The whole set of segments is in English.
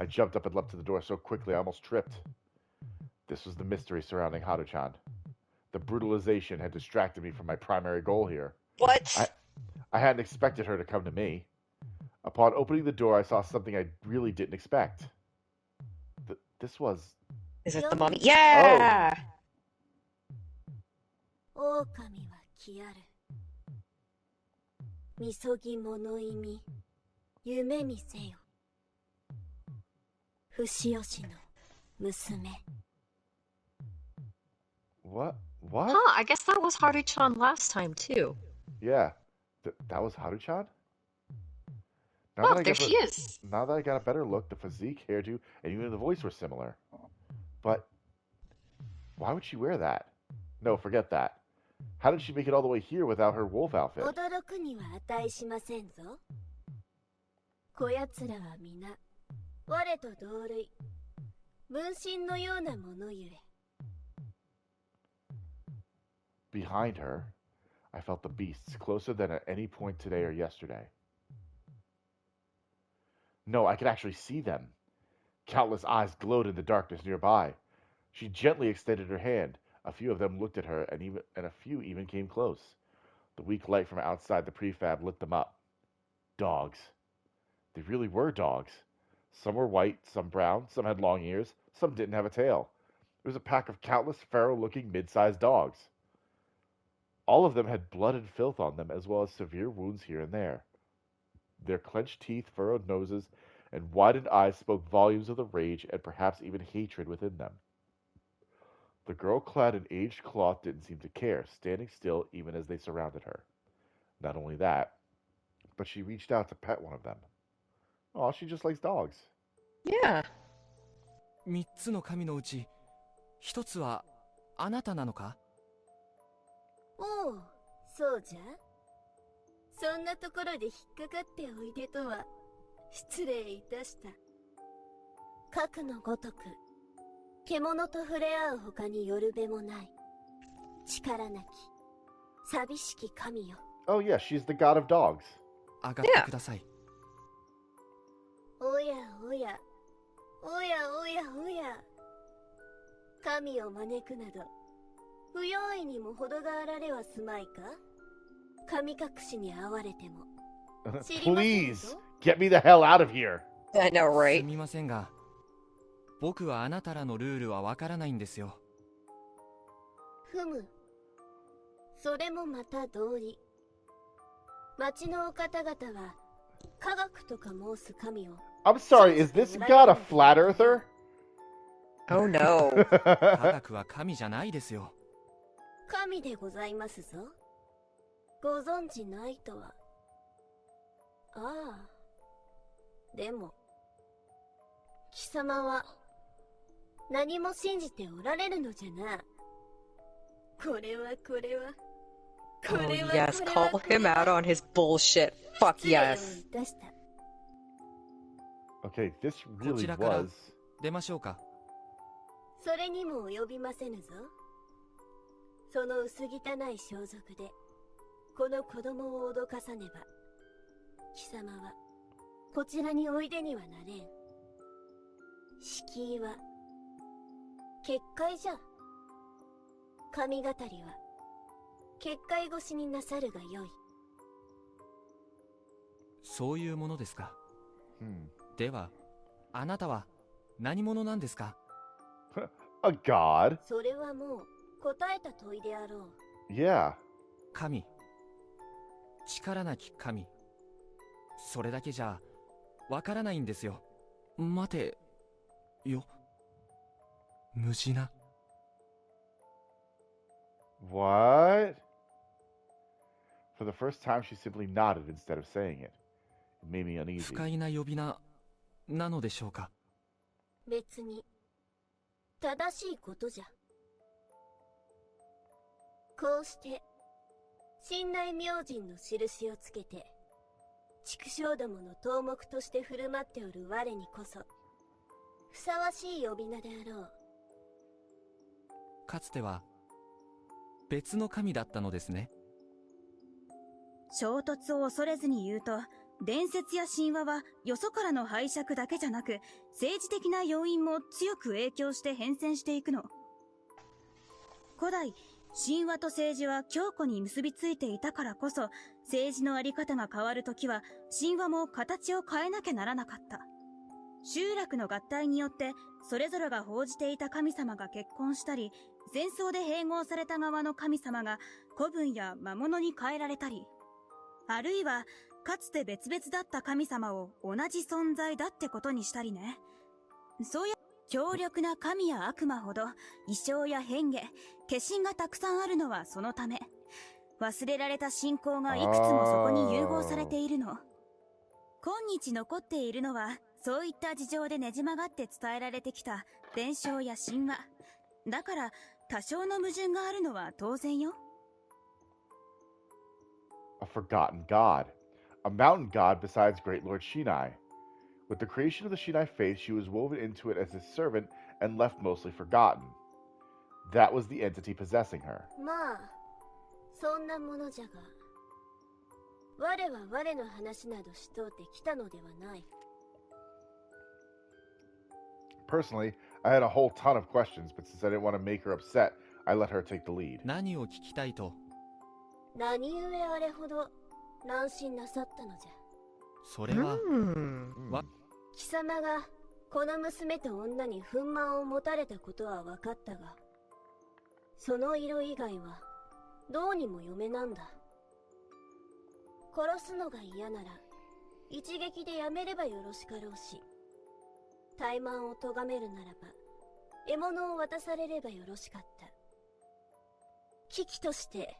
I jumped up and leapt to the door so quickly I almost tripped. This was the mystery surrounding Haru-chan. The brutalization had distracted me from my primary goal here. I, What? I hadn't expected her to come to me. Upon opening the door, I saw something I really didn't expect. This was... Is it the mummy? Oh! Yeah! 狼は来ある。みそぎ物意味、夢見せよ。不死吉の娘。What? What? Huh, I guess that was Haru-chan last time, too. Yeah. That was Haru-chan? Oh, there she is. Now that I got a better look, the physique, hairdo, and even the voice were similar. But why would she wear that? No, forget that. How did she make it all the way here without her wolf outfit? 驚くには値しませんぞ。こやつらは皆、我と同類、分身のようなものゆえ。Behind her, I felt the beasts closer than at any point today or yesterday. No, I could actually see them. Countless eyes glowed in the darkness nearby. She gently extended her hand. A few of them looked at her, and a few even came close. The weak light from outside the prefab lit them up. Dogs. They really were dogs. Some were white, some brown, some had long ears, some didn't have a tail. There was a pack of countless feral-looking mid-sized dogs. All of them had blood and filth on them, as well as severe wounds here and there. Their clenched teeth, furrowed noses, and widened eyes spoke volumes of the rage and perhaps even hatred within them. The girl clad in aged cloth didn't seem to care, standing still even as they surrounded her. Not only that, but she reached out to pet one of them. Oh, she just likes dogs. Yeah. 3つの神のうち1つはあなたなのか？おう、そうじゃ。そんなところで引っかかっておいでとは失礼いたした。かくのごとく、獣と触れ合う他によるべもない。力なき、寂しき神よ。Oh yeah, she's the god of dogs. 上がってください。おやおや、おやおやおや。神を招くなど、不用意にも程があられはすまいか？神隠しに遭われても。Please, get me the hell out of here. I know, right? すみませんが、僕はあなたらのルールはわからないんですよ。ふむ。それもまた道理。町のお方々は科学とか申す神を。I'm sorry, is this god a flat earther? Oh no. 科学は神じゃないですよ。神でございますぞ。ご存知ないとは。ああ。でも、貴様は何も信じておられるのじゃな。これはこれは。Oh yes, call him out on his bullshit. Fuck yes. Okay, this こ really ちらから was. 出ましょうか。それにも及びませぬぞ。その薄汚い装束でこの子供を脅かさねば、貴様はこちらにおいでにはなれん。敷居は結界じゃ。神語りは結界越しになさるがよい。そういうものですか。Hmm. では、あなたは何者なんですか？ A god? それはもう答えた問いであろう。Yeah. 神。力なき神。それだけじゃわからないんですよ。待てよ。無事な。What? For the first time, she simply nodded instead of saying it. It made me uneasy. 不快な呼び名なのでしょうか？別に正しいことじゃ。こうして信頼明神の印をつけて畜生どもの頭目として振る舞っておる我にこそふさわしい呼び名であろう。かつては別の神だったのですね。衝突を恐れずに言うと、伝説や神話はよそからの拝借だけじゃなく、政治的な要因も強く影響して変遷していくの。古代、神話と政治は強固に結びついていたからこそ、政治のあり方が変わるときは、神話も形を変えなきゃならなかった。集落の合体によって、それぞれが奉じていた神様が結婚したり、戦争で併合された側の神様が古文や魔物に変えられたり、あるいは、かつて別々だった神様を同じ存在だってことにしたりね。そうや強力な神や悪魔ほど異象や変化、化身がたくさんあるのはそのため。忘れられた信仰がいくつもそこに融合されているの。今日残っているのは、そういった事情でねじ曲がって伝えられてきた伝承や神話。だから、多少の矛盾があるのは当然よ。A forgotten god. A mountain god besides Great Lord Shinai. With the creation of the Shinai faith, she was woven into it as his servant and left mostly forgotten. That was the entity possessing her. まあ、そんなものじゃが、我は我の話などしとうてきたのではない。Personally, I had a whole ton of questions, but since I didn't want to make her upset, I let her take the lead. 何を聞きたいと？何故あれほど乱心なさったのじゃ。それは、貴様がこの娘と女に憤懣を持たれたことは分かったが、その色以外はどうにも嫁なんだ。殺すのが嫌なら一撃でやめればよろしかろうし、怠慢を咎めるならば獲物を渡されればよろしかった。危機として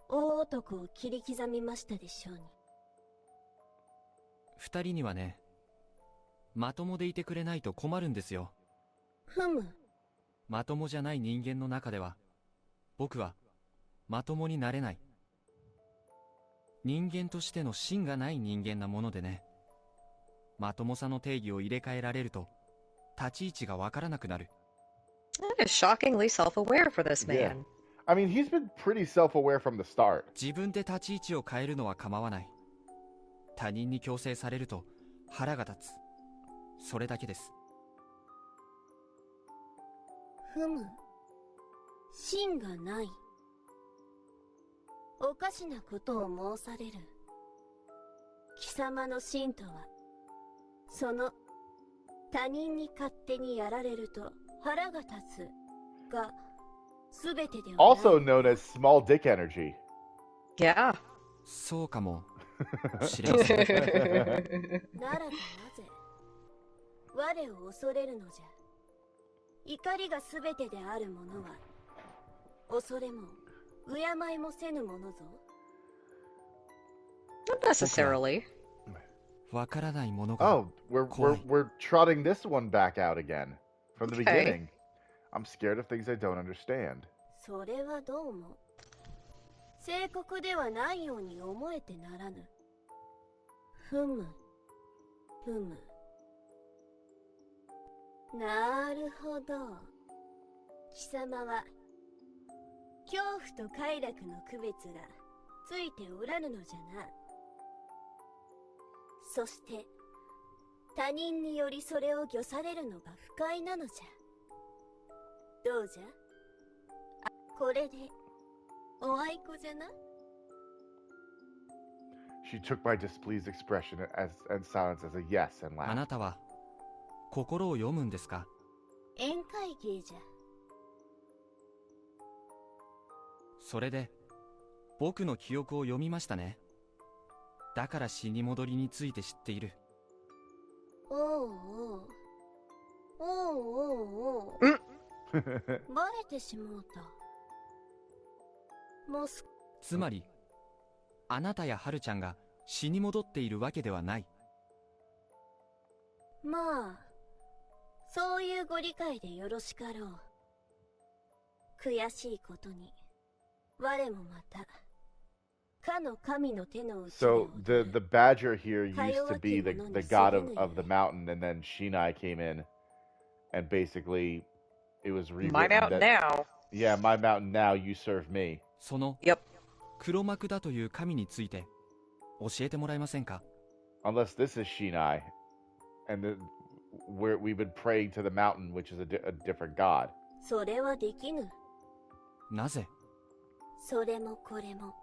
大男を切り刻みましたでしょうに。二人にはね、まともでいてくれないと困るんですよ。ふむ。まともじゃない人間の中では、僕はまともになれない。人間としての芯がない人間なものでね。まともさの定義を入れ替えられると、立ち位置がわからなくなる。That is shockingly self-aware for this Yeah. man. I mean, he's been pretty self-aware from the start. 自分で立ち位置を変えるのは構わない。他人に強制されると腹が立つ。それだけです。ふむ。芯がない。おかしなことを申される。貴様の芯とは、その他人に勝手にやられると腹が立つがすべてではない。Also known as small dick energy. Yeah. そうかもしれません。ならばなぜ我を恐れるのじゃ。怒りがすべてである者は恐れも敬いもせぬものぞ。 Not necessarily. わからないものが。Oh, we're trotting this one back out again from the beginning. I'm scared of things I don't understand. それはどうも正確ではないように思えてならぬ。ふむふむ。なるほど。貴様は恐怖と快楽の区別がついておらぬのじゃな。そして他人によりそれを御されるのが不快なのじゃ。どうじゃ。これでおあいこじゃな。 She took my displeased expression and silence as a yes and あ laughed. なたは心を読むんですか？宴会芸じゃ。それで僕の記憶を読みましたね。だから死に戻りについて知っている。おうおうおうおうおう。バレてしもうた。もうつまりあなたやハルちゃんが死に戻っているわけではない。まあそういうご理解でよろしかろう。悔しいことに我もまたかの神の手の内 So the badger here used to be the god of the mountain, and then Shinai came in, and basically it was rewritten. My mountain now. Yeah, my mountain now. You serve me. その Yep. 黒幕だという神について教えてもらえませんか？ Unless this is Shinai, and we've been praying to the mountain, which is a different god. それはできぬ。なぜ？それもこれも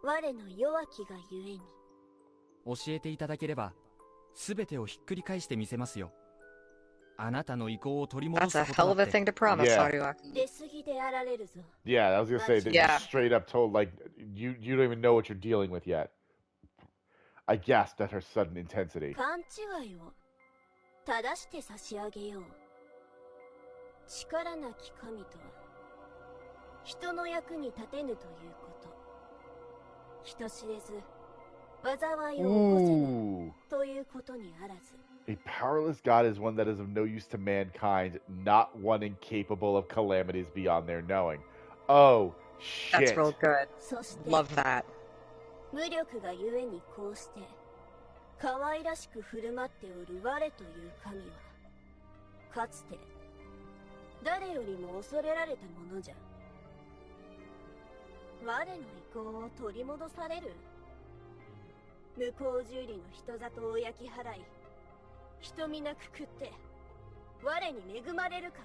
我の弱きがゆえに。教えていただければ、すべてをひっくり返してみせますよ。あなたの意向を取り戻 That's す a こ hell と of だ a って。thing to promise, Yeah. Haruaki. 出過ぎであられるぞ。 Yeah, I was gonna say, they Yeah. just straight up told, like, you don't even know what you're dealing with yet. I gasped at her sudden intensity. 勘違いを正して差し上げよう。力なき神とは人の役に立てぬということ。人知れず災いを起こせぬ Ooh. ということにあらず。 A powerless god is one that is of no use to mankind, not one incapable of calamities beyond their knowing. Oh, That's shit. real good. そして Love that. 無力がゆえにこうして可愛らしく振る舞っておる我という神はかつて誰よりも恐れられたものじゃ。我の意向を取り戻される。向こう十里の人里を焼き払い瞳なく食って我に恵まれるか。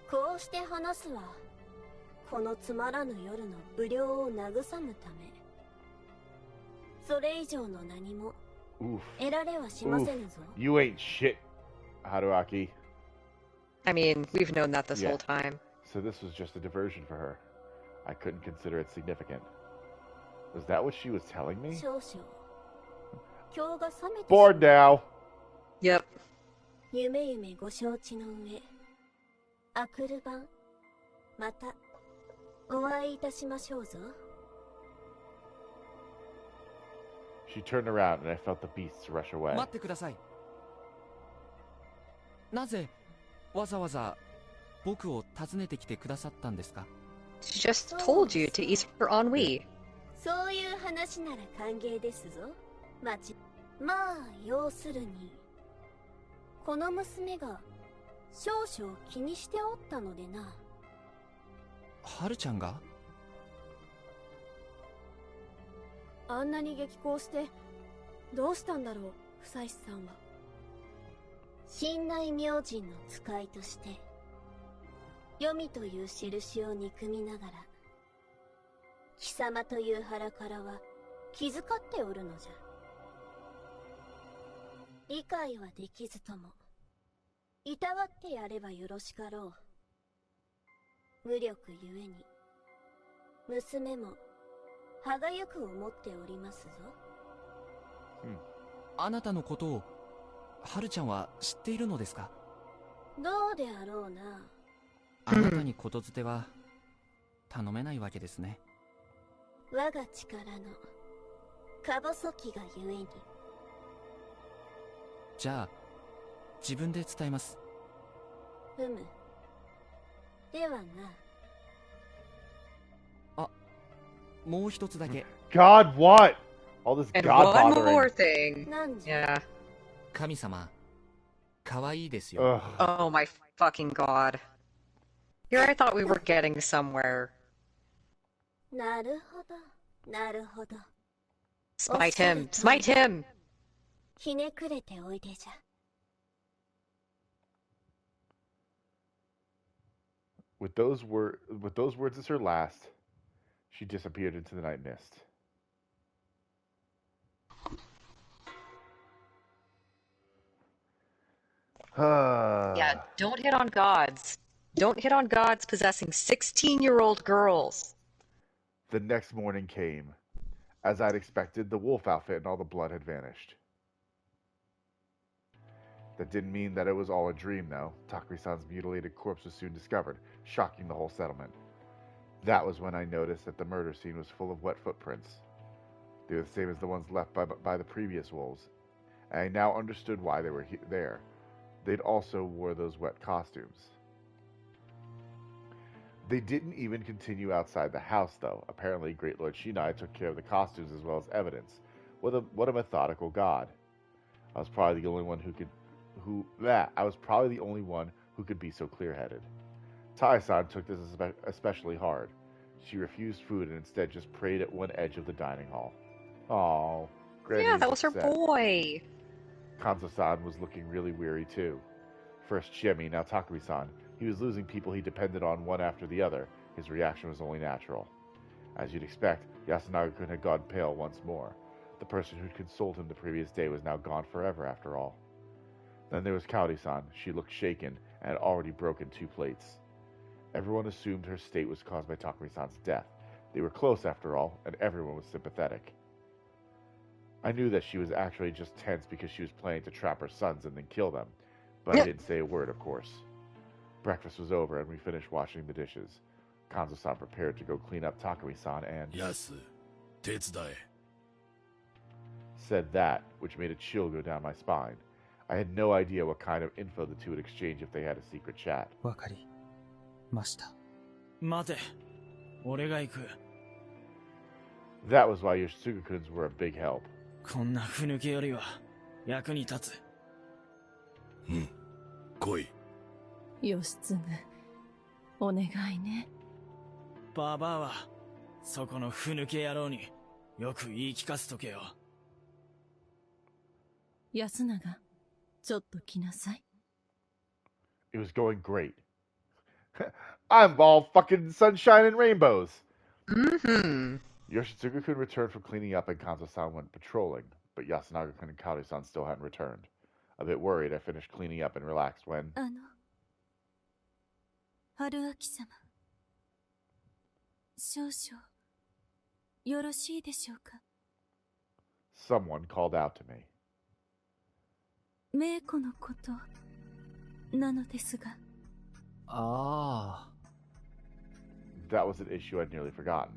こうして話すはこのつまらぬ夜の無料を慰むため。それ以上の何も Oof. 得られはしませぬぞ。 You ain't shit, Haruaki. I mean, we've known that this Yeah. whole time. So this was just a diversion for her. I couldn't consider it significant. Was that what she was telling me? 少々今日が覚めて Bored now. Yep. 夢夢ご承知の上アクル版またお会いいたしましょうぞ。 She turned around and I felt the beasts rush away. 待ってください。なぜわざわざ僕を訪ねてきてくださったんですか？ She just told you to ease her ennui. そういう話なら歓迎ですぞ。まあ要するにこの娘が少々気にしておったのでな。はるちゃんが？あんなに激高してどうしたんだろう、夫妻さんは。神内明神の使いとして黄泉という印を憎みながら貴様という腹からは気遣っておるのじゃ。理解はできずともいたわってやればよろしかろう。無力ゆえに娘も歯がゆく思っておりますぞ。あなたのことをはるちゃんは知っているのですか？どうであろうな。あなたにことづては頼めないわけですね。我が力のか細きがゆえに。じゃあ自分で伝えます。ふむ。ではな。もう一つだけ。God, what? All this And God one bothering. more thing. なんじゃ。 Yeah. 神様、可愛いですよ。 Ugh. Oh my fucking god. Here I thought we were getting somewhere. なるほど、なるほど。 Smite him! Smite him! ひねくれておいでじゃ。With those words as her last, she disappeared into the night mist. Yeah, don't hit on gods. Don't hit on gods possessing 16-year-old girls. The next morning came. As I'd expected, the wolf outfit and all the blood had vanished. That didn't mean that it was all a dream, though. Takuri-san's mutilated corpse was soon discovered, shocking the whole settlement. That was when I noticed that the murder scene was full of wet footprints. They were the same as the ones left by the previous wolves, and I now understood why they were there. They'd also wore those wet costumes. They didn't even continue outside the house, though. Apparently, Great Lord Shinai took care of the costumes as well as evidence. What a methodical god. I was probably the only one who could be so clear-headed. Tai-san took this especially hard. She refused food and instead just prayed at one edge of the dining hall. Aww. Yeah, that was her boy. Kanzo-san was looking really weary too. First Jimmy, now Takumi-san. He was losing people he depended on one after the other. His reaction was only natural. As you'd expect, Yasunaga-kun had gone pale once more. The person who'd consoled him the previous day was now gone forever after all. Then there was Kaori-san. She looked shaken and had already broken 2 plates. Everyone assumed her state was caused by Takumi-san's death. They were close after all, and everyone was sympathetic. I knew that she was actually just tense because she was planning to trap her sons and then kill them, but I didn't say a word, of course. Breakfast was over and we finished washing the dishes. Kanzo-san prepared to go clean up Takumi-san and said that, which made a chill go down my spine. I had no idea what kind of info the two would exchange if they had a secret chat. わかりました。待て、俺が行く。That was why Yoshitsugu-kuns were a big help. こんなふぬけよりは役に立つ。うん、来い。義継、お願いね。ババアはそこのふぬけ野郎によく言い聞かせとけよ。安永、ちょっと来なさい。It was going great. I'm all fucking sunshine and rainbows. Mm-hmm. Yoshitsugu-kun returned from cleaning up and Kanzo-san went patrolling, but Yasunaga-kun and Kaori-san still hadn't returned. A bit worried, I finished cleaning up and relaxed when... Haruaki-sama. 少々よろしいでしょうか。 Someone called out to me. メイコのことなのですが。ああ。That was an issue I'd nearly forgotten.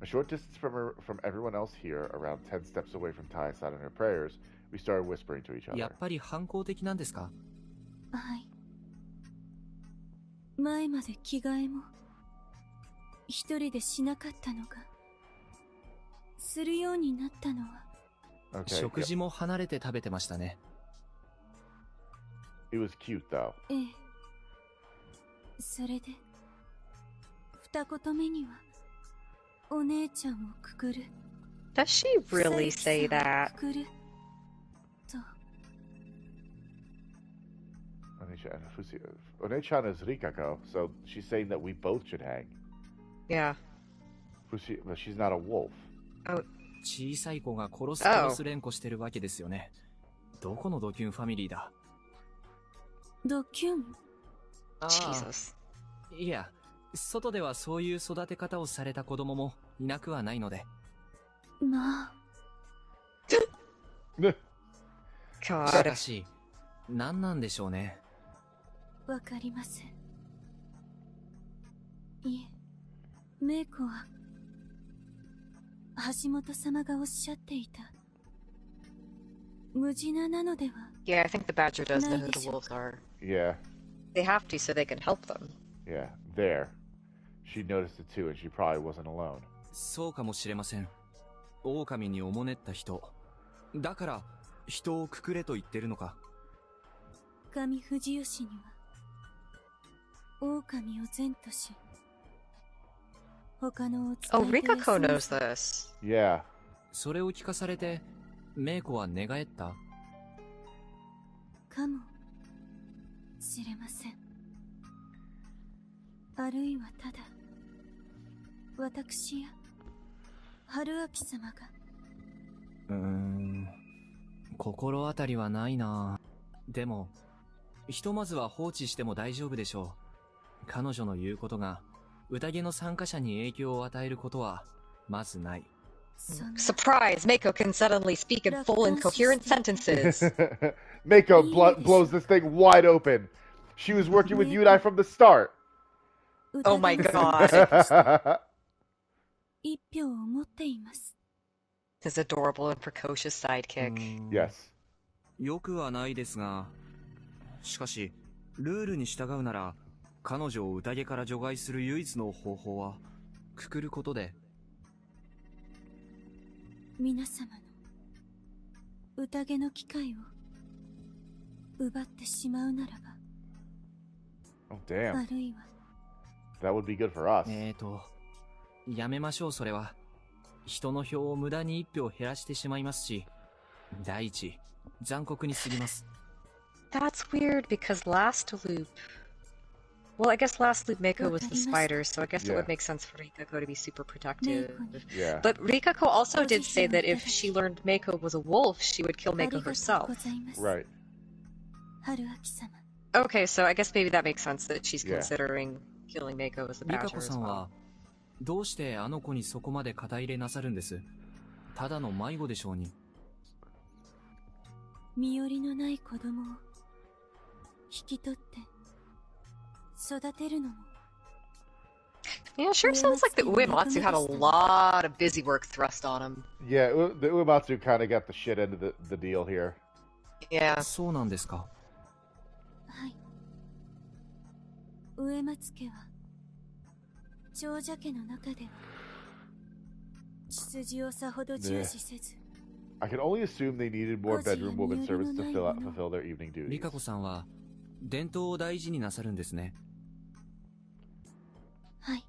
A short distance from everyone else here, around 10 steps away from Taya-san and her prayers, we started whispering to each other. やっぱり反抗的なんですか？はい。前まで着替えも一人でしなかったのがするようになったのは。Okay, 食事も離れて食べてましたね。It was cute, though. ええ。それで二言目にはお姉ちゃんをくくる。Does she really say that? くくると。One-chan is Rikako, so she's saying that we both should hang. Yeah. But she's not a wolf. Oh. 小さい子が殺す連呼してるわけですよね。どこのドキュンファミリーだ？ドキュン？Jesus. いや、外ではそういう育て方をされた子供もいなくはないので。まあ。God. しかし、何なんでしょうね。わかりません。いえ、メイコは橋本様がおっしゃっていた無地ななのでは。 Yeah, I think the badger does know who the wolves are. Yeah. They have to so they can help them. Yeah, there. She noticed it too, and she probably wasn't alone. そうかもしれません。狼におもねった人。だから、人をくくれと言ってるのか。上藤吉には、狼を善とし、他のお使い Oh, Rikako knows this. Yeah. それを聞かされて、メイコは寝返った？かもしれません。あるいはただ、私や春明様が。心当たりはないな。でも、ひとまずは放置しても大丈夫でしょう。彼女の言うことが、宴の参加者に影響を与えることは、まずない。Surprise! Mako can suddenly speak in full and coherent sentences. Mako blows this thing wide open. She was working with Yudai from the start. Oh my god. 一票を持っています。 His adorable and precocious sidekick. Yes. よくはないですが、しかし、ルールに従うなら、彼女を宴から除外する唯一の方法は、くくることで。皆様の宴の機会を奪ってしまうならば。Oh, damn. あるいは。That would be good for us. やめましょう、それは。人の票を無駄に1票減らしてしまいますし、第一、残酷にすぎます。That's weird because last loop. Well, I guess last loop Meiko was the spider, so I guess it Yeah. would make sense for Rikako to be super protective. Yeah. But Rikako also did say that if she learned Meiko was a wolf, she would kill Meiko herself. Right. Okay, so I guess maybe that makes sense that she's Yeah. considering killing Meiko as the badger リカコ as さん well. はどうしてあの子にそこまで肩入れなさるんです？ただの迷子でしょうに。身寄りのない子供を引き取って育てるのも。Yeah, sure sounds like the Uematsu had a lot of busy work thrust on him. Yeah, the Uematsu kind of got the shit end of the deal here. Yeah. そうなんですか。はい。植松家は長者家の中では血筋をさほど重視せず。I can only assume they needed more bedroom woman servants to fulfill their evening duties. リカコさんは伝統を大事になさるんですね。はい。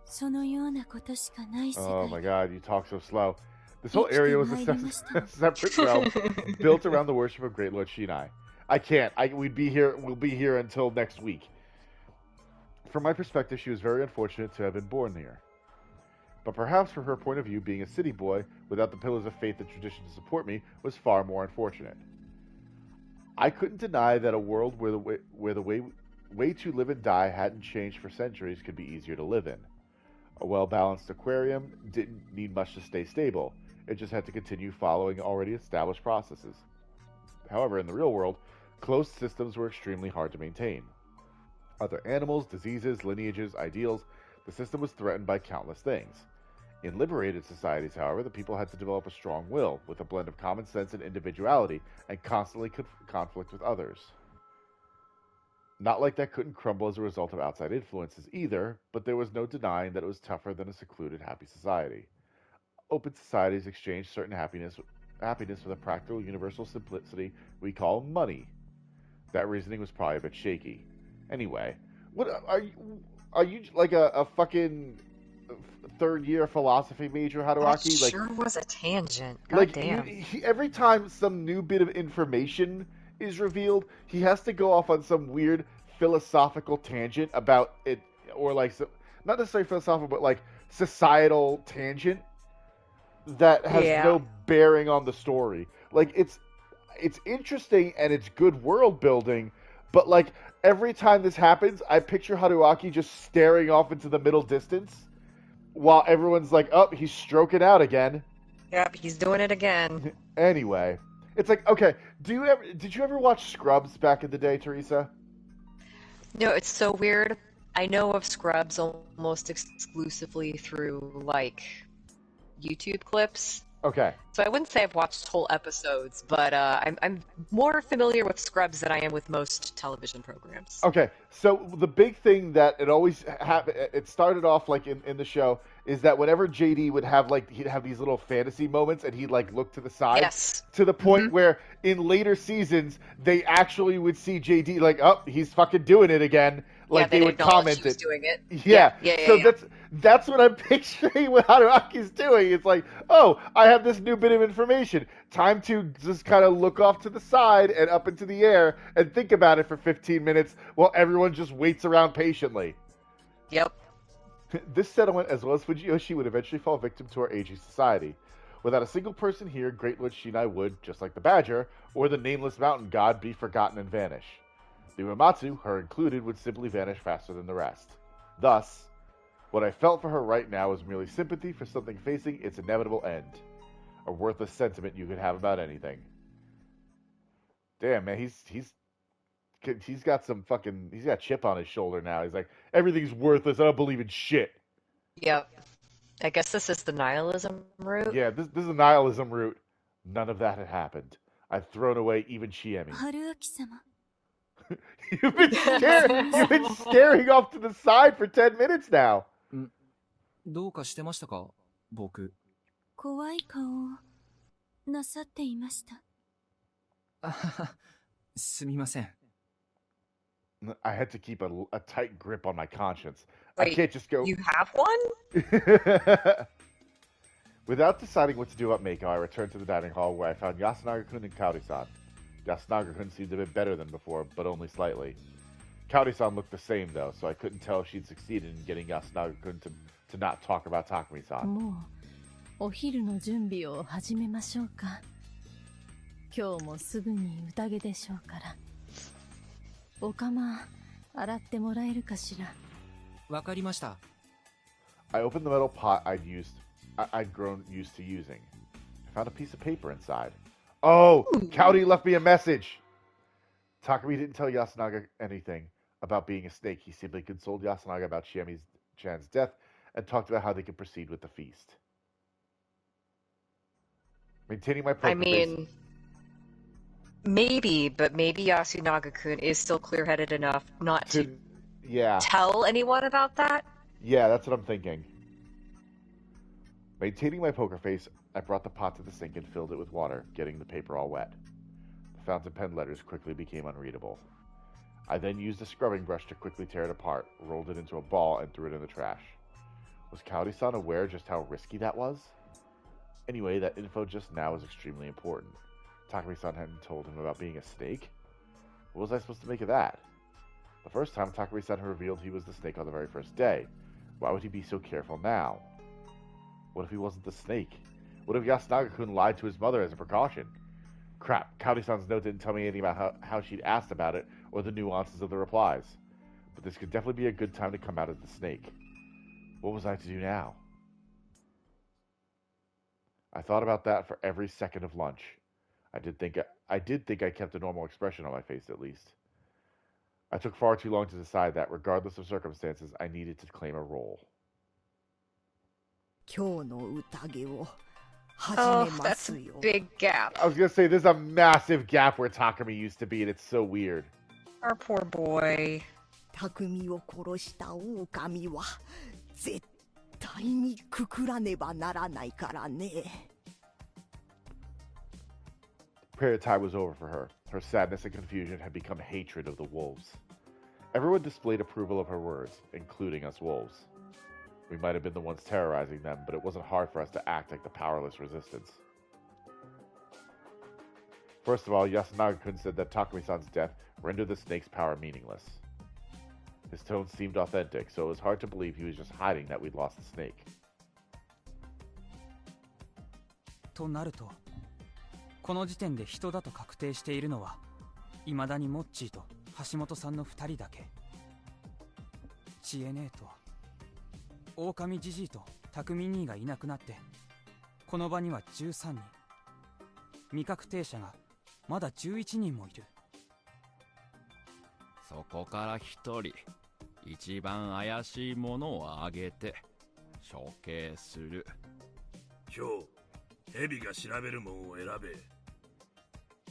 そのようなことしかない世界。 Oh my god, you talk so slow. This whole area was a separate realm built around the worship of Great Lord Shinai. I can't. We'll be here until next week. From my perspective, she was very unfortunate to have been born here. But perhaps from her point of view, being a city boy without the pillars of faith and tradition to support me was far more unfortunate. I couldn't deny that a world where the way to live and die hadn't changed for centuries could be easier to live in. A well-balanced aquarium didn't need much to stay stable. It just had to continue following already established processes. However, in the real world, closed systems were extremely hard to maintain. Other animals, diseases, lineages, ideals, the system was threatened by countless things. In liberated societies, however, the people had to develop a strong will, with a blend of common sense and individuality, and constantly conflict with others. Not like that couldn't crumble as a result of outside influences either, but there was no denying that it was tougher than a secluded, happy society. Open societies exchange certain happiness with a practical, universal simplicity we call money. That reasoning was probably a bit shaky. Anyway, what are you like a fucking third-year philosophy major, Haruaki? That sure was a tangent. God damn. Every time some new bit of information is revealed, he has to go off on some weird philosophical tangent about it, or like not necessarily philosophical, but like societal tangent that has no bearing on the story. Like it's interesting and it's good world building, but like every time this happens, I picture Haruaki just staring off into the middle distance while everyone's like, "Oh, he's stroking out again." Yep, he's doing it again. Anyway, it's like, okay, did you ever watch Scrubs back in the day, Theresa? No, it's so weird. I know of Scrubs almost exclusively through like YouTube clips. Okay. So I wouldn't say I've watched whole episodes, but I'm more familiar with Scrubs than I am with most television programs. Okay, so the big thing that it started off like in the show is that whenever JD would have he'd have these little fantasy moments and he'd like look to the side. Yes. To the point where in later seasons they actually would see JD like, oh, he's fucking doing it again. Like they would comment it. Doing it. Yeah. So that's what I'm picturing what Haruaki's doing. It's like, oh, I have this new bit of information. Time to just kind of look off to the side and up into the air and think about it for 15 minutes while everyone just waits around patiently. Yep. This settlement, as well as Fujiyoshi, would eventually fall victim to our aging society. Without a single person here, Great Lord Shinai would, just like the Badger, or the nameless mountain god, be forgotten and vanish. The Uematsu, her included, would simply vanish faster than the rest. Thus, what I felt for her right now was merely sympathy for something facing its inevitable end. A worthless sentiment you could have about anything. Damn, man, he's got chip on his shoulder now. He's like, everything's worthless. I don't believe in shit. Yep. I guess this is the nihilism route. Yeah, this is the nihilism route. None of that had happened. I've thrown away even Chiemi. Haruaki-sama. You've been staring off to the side for 10 minutes now. どうかしてましたか、僕。怖い顔をなさっていました。あはは、すみません。I had to keep a tight grip on my conscience. I Wait, can't just go. you have one? Without deciding what to do about Mako, I returned to the dining hall where I found Yasunaga-kun and Kaori-san. Yasunaga-kun seemed a bit better than before, but only slightly. Kaori-san looked the same, though, so I couldn't tell if she'd succeeded in getting Yasunaga-kun to not talk about Takumi-san. もうお昼の準備を始めましょうか。今日もすぐに宴でしょうから。お釜洗ってもらえるかしら。わかりました。I opened the metal pot I'd grown used to using. I found a piece of paper inside. Oh, Kaori left me a message. Takumi didn't tell Yasunaga anything about being a snake. He simply consoled Yasunaga about Shiami-chan's death and talked about how they could proceed with the feast. Maintaining my poker face. Maybe, but maybe Yasunaga-kun is still clear-headed enough not to tell anyone about that? Yeah, that's what I'm thinking. Maintaining my poker face, I brought the pot to the sink and filled it with water, getting the paper all wet. The fountain pen letters quickly became unreadable. I then used a scrubbing brush to quickly tear it apart, rolled it into a ball, and threw it in the trash. Was Kaori-san aware just how risky that was? Anyway, that info just now was extremely important. Takumi-san hadn't told him about being a snake? What was I supposed to make of that? The first time, Takumi-san revealed he was the snake on the very first day. Why would he be so careful now? What if he wasn't the snake? What if Yasunaga-kun lied to his mother as a precaution? Crap, Kaori-san's note didn't tell me anything about how she'd asked about it or the nuances of the replies. But this could definitely be a good time to come out as the snake. What was I to do now? I thought about that for every second of lunch. I did think I kept a normal expression on my face, at least. I took far too long to decide that, regardless of circumstances, I needed to claim a role. Oh, that's a big gap. I was gonna say, there's a massive gap where Takumi used to be, and it's so weird. Our poor boy. 匠を殺した狼は絶対にくくらねばならないからね。 Prayer time was over for her. Her sadness and confusion had become hatred of the wolves. Everyone displayed approval of her words, including us wolves. We might have been the ones terrorizing them, but it wasn't hard for us to act like the powerless resistance. First of all, Yasunaga-kun said that Takumi-san's death rendered the snake's power meaningless. His tone seemed authentic, so it was hard to believe he was just hiding that we'd lost the snake. となると、この時点で人だと確定しているのは、未だにモッチーと橋本さんの2人だけ。知恵ねえと、狼じじいと匠兄がいなくなって、この場には13人。未確定者がまだ11人もいる。そこから1人、一番怪しいものを挙げて処刑する。今日、蛇が調べるもんを選べ。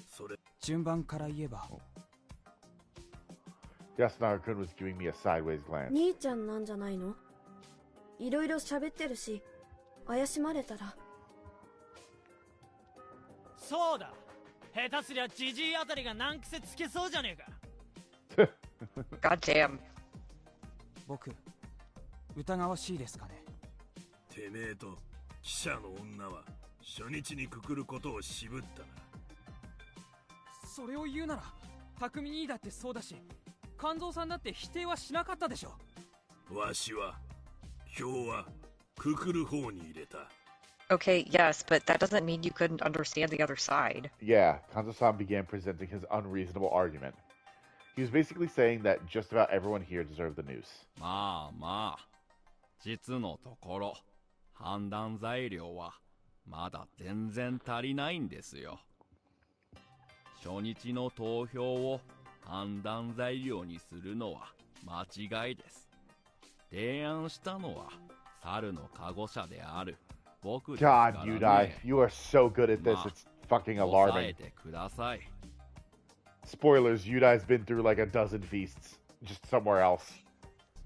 それ。順番から言えば。Yasunaga-kun was giving me a sideways glance. 兄ちゃんなんじゃないの？いろいろ喋ってるし、怪しまれたら。そうだ。下手すりゃジジイあたりが難癖つけそうじゃねえか。God damn。僕、疑わしいですかね。てめえと記者の女は初日にくくることを渋ったな。それを言うなら、匠兄だってそうだし、肝臓さんだって否定はしなかったでしょ。わしは票はくくる方に入れた。Okay, yes, but that doesn't mean you couldn't understand the other side. Yeah, Kanzo-san began presenting his unreasonable argument. He was basically saying that just about everyone here deserved the noose. まあまあ、実のところ、判断材料はまだ全然足りないんですよ。初日の投票を判断材料にするのは間違いです。提案したのは猿の加護者である僕ですからね。God, Yudai, you are so good at this. It's fucking alarming. 抑えてください。Spoilers, Yudai's been through like a dozen feasts, just somewhere else.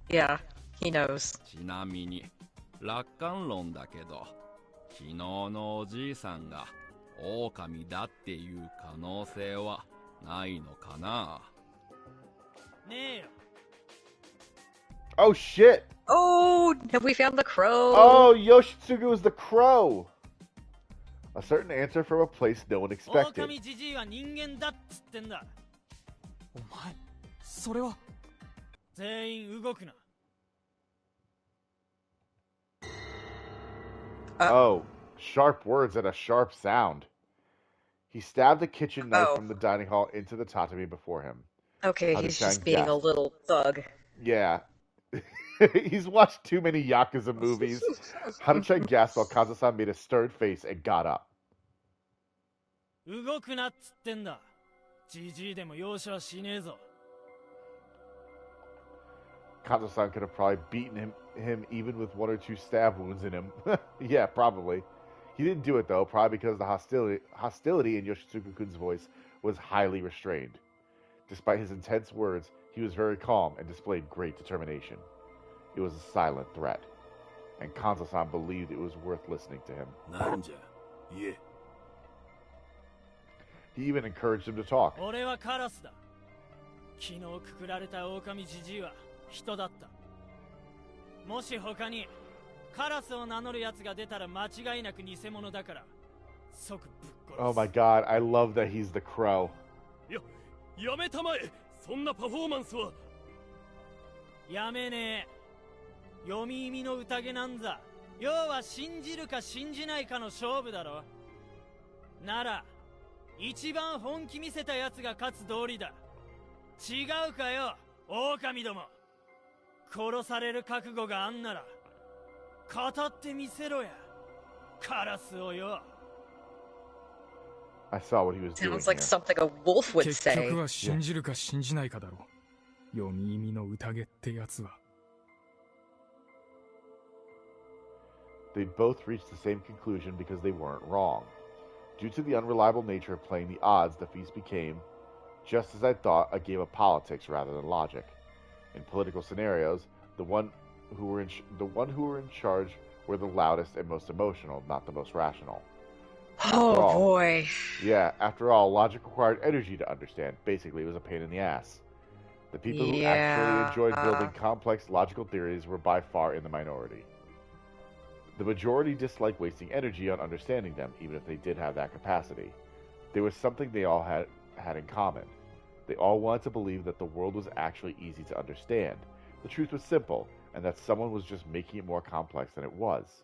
Yeah, he knows. ちなみに、楽観論だけど、昨日のおじいさんが狼だっていう可能性はないのかな。Oh shit! Oh, have we found the crow? Oh, Yoshitsugu is the crow! A certain answer from a place no one expected. 狼じじいは人間だっつってんだ。お前、それは。全員動くな。Oh, sharp words and a sharp sound. He stabbed a kitchen knife from the dining hall into the tatami before him. Okay, he's just being a little thug. Yeah. He's watched too many Yakuza movies. Haru-chan gasped while Kazu-san made a stern face and got up. 動くなっつってんだ。じじいでも容赦はしねえぞ。Kazu-san could have probably beaten him even with 1 or 2 stab wounds in him. Yeah, probably. He didn't do it though, probably because the hostility in Yoshitsugu-kun's voice was highly restrained. Despite his intense words, he was very calm and displayed great determination. It was a silent threat, and Kanzo-san believed it was worth listening to him. He even encouraged him to talk. 俺はカラスだ。昨日くくられた狼じじいは人だった。もし他にカラスを名乗る奴が出たら間違いなく偽物だから即ぶっ殺す。Oh my god, I love that he's the crow. やめたまえ。そんなパフォーマンスは。やめねえ。読み意味の宴なんざ。要は信じるか信じないかの勝負だろ。なら一番本気見せた奴が勝つ道理だ。違うかよ、狼ども。殺される覚悟があんなら語ってみせろや、カラスをよ。I saw what he was doing Sounds like here. something a wolf would 結 say. 局は信じるか信じないかだろう。読み意味の宴ってやつは。They both reached the same conclusion because they weren't wrong. Due to the unreliable nature of playing the odds, the feast became, just as I thought, a game of politics rather than logic. In political scenarios, the one who were in charge were the loudest and most emotional, not the most rational. Oh boy. Yeah, after all, logic required energy to understand. Basically, it was a pain in the ass. The people who actually enjoyed building complex logical theories were by far in the minority. The majority disliked wasting energy on understanding them, even if they did have that capacity. There was something they all had in common. They all wanted to believe that the world was actually easy to understand. The truth was simple, and that someone was just making it more complex than it was.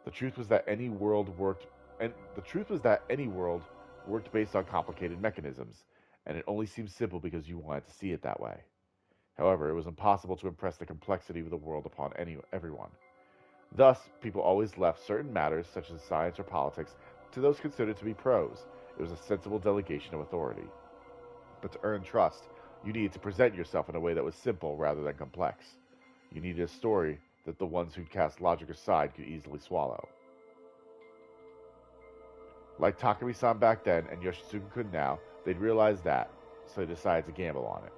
The truth was that any world worked based on complicated mechanisms, and it only seemed simple because you wanted to see it that way. However, it was impossible to impress the complexity of the world upon everyone. Thus, people always left certain matters, such as science or politics, to those considered to be pros. It was a sensible delegation of authority. But to earn trust, you needed to present yourself in a way that was simple rather than complex. You needed a story that the ones who'd cast logic aside could easily swallow. Like Takumi-san back then and Yoshitsugu-kun now, they'd realized that, so they decided to gamble on it.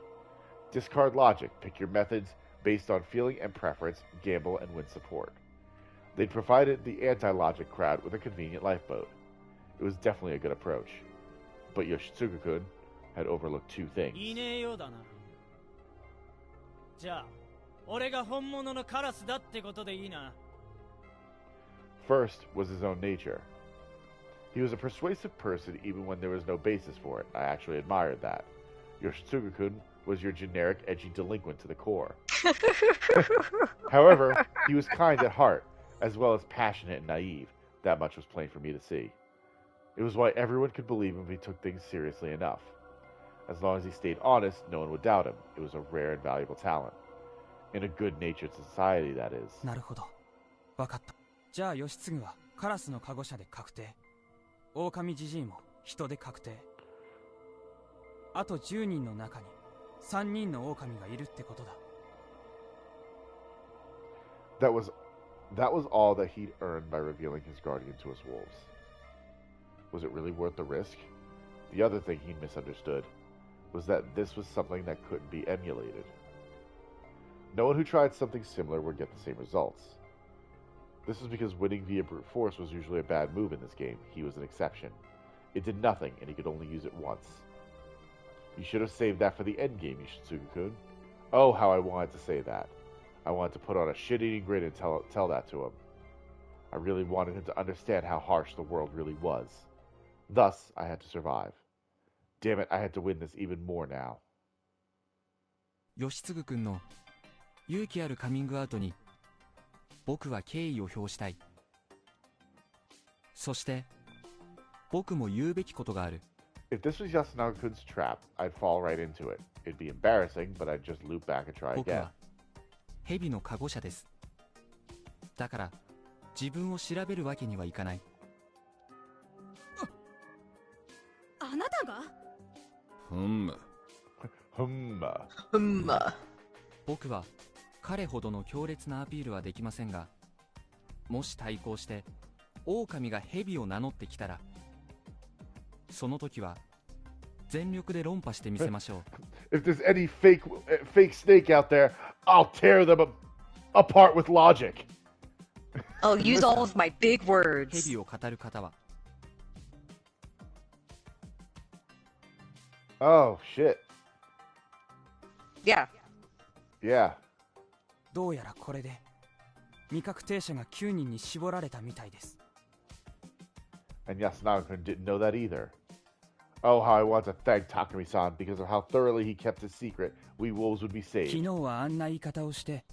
Discard logic, pick your methods based on feeling and preference, gamble and win support. They'd provided the anti-logic crowd with a convenient lifeboat. It was definitely a good approach. But Yoshitsugu-kun had overlooked 2 things. いねえようだな。じゃあ、俺が本物のカラスだってことでいいな。First was his own nature. He was a persuasive person even when there was no basis for it. I actually admired that. Yoshitsugu-kun was your generic edgy delinquent to the core. However, he was kind at heart, as well as passionate and naive. That much was plain for me to see. It was why everyone could believe him if he took things seriously enough. As long as he stayed honest, no one would doubt him. It was a rare and valuable talent. In a good-natured society, that is. なるほど。わかった。じゃあ、義継はカラスのカゴ車で確定。狼じじいも人で確定。あと10人の中に3人の狼がいるってことだ。That was all that he'd earned by revealing his guardian to us wolves. Was it really worth the risk? The other thing he misunderstood was that this was something that couldn't be emulated. No one who tried something similar would get the same results. This was because winning via brute force was usually a bad move in this game. He was an exception. It did nothing, and he could only use it once. You should have saved that for the endgame, Yoshitsugu-kun. Oh, how I wanted to say that. I wanted to put on a shit-eating grin and tell that to him. I really wanted him to understand how harsh the world really was. Thus, I had to survive. Damn it, I had to win this even more now. 吉次君の勇気あるカミングアウトに僕は敬意を表したい。そして僕も言うべきことがある。If this was Yasunaga-kun's trap, I'd fall right into it. It'd be embarrassing, but I'd just loop back and try 僕 again. は蛇の加護者です。だから自分を調べるわけにはいかない。あなたが？ふむ。僕は彼ほどの強烈なアピールはできませんが、もし対抗して狼が蛇を名乗ってきたら、その時は全力で論破してみせましょう。If there's any fake snake out there, I'll tear them apart with logic. I'll use all of my big words. 蛇を語る方は。Oh shit. Yeah. Yeah. どうやらこれで未確定者が9人に絞られたみたいです。And Yasunaga-kun didn't know that either. Oh, how I want to thank Takumi-san because of how thoroughly he kept his secret. We wolves would be saved. 昨日はあんな言い方をして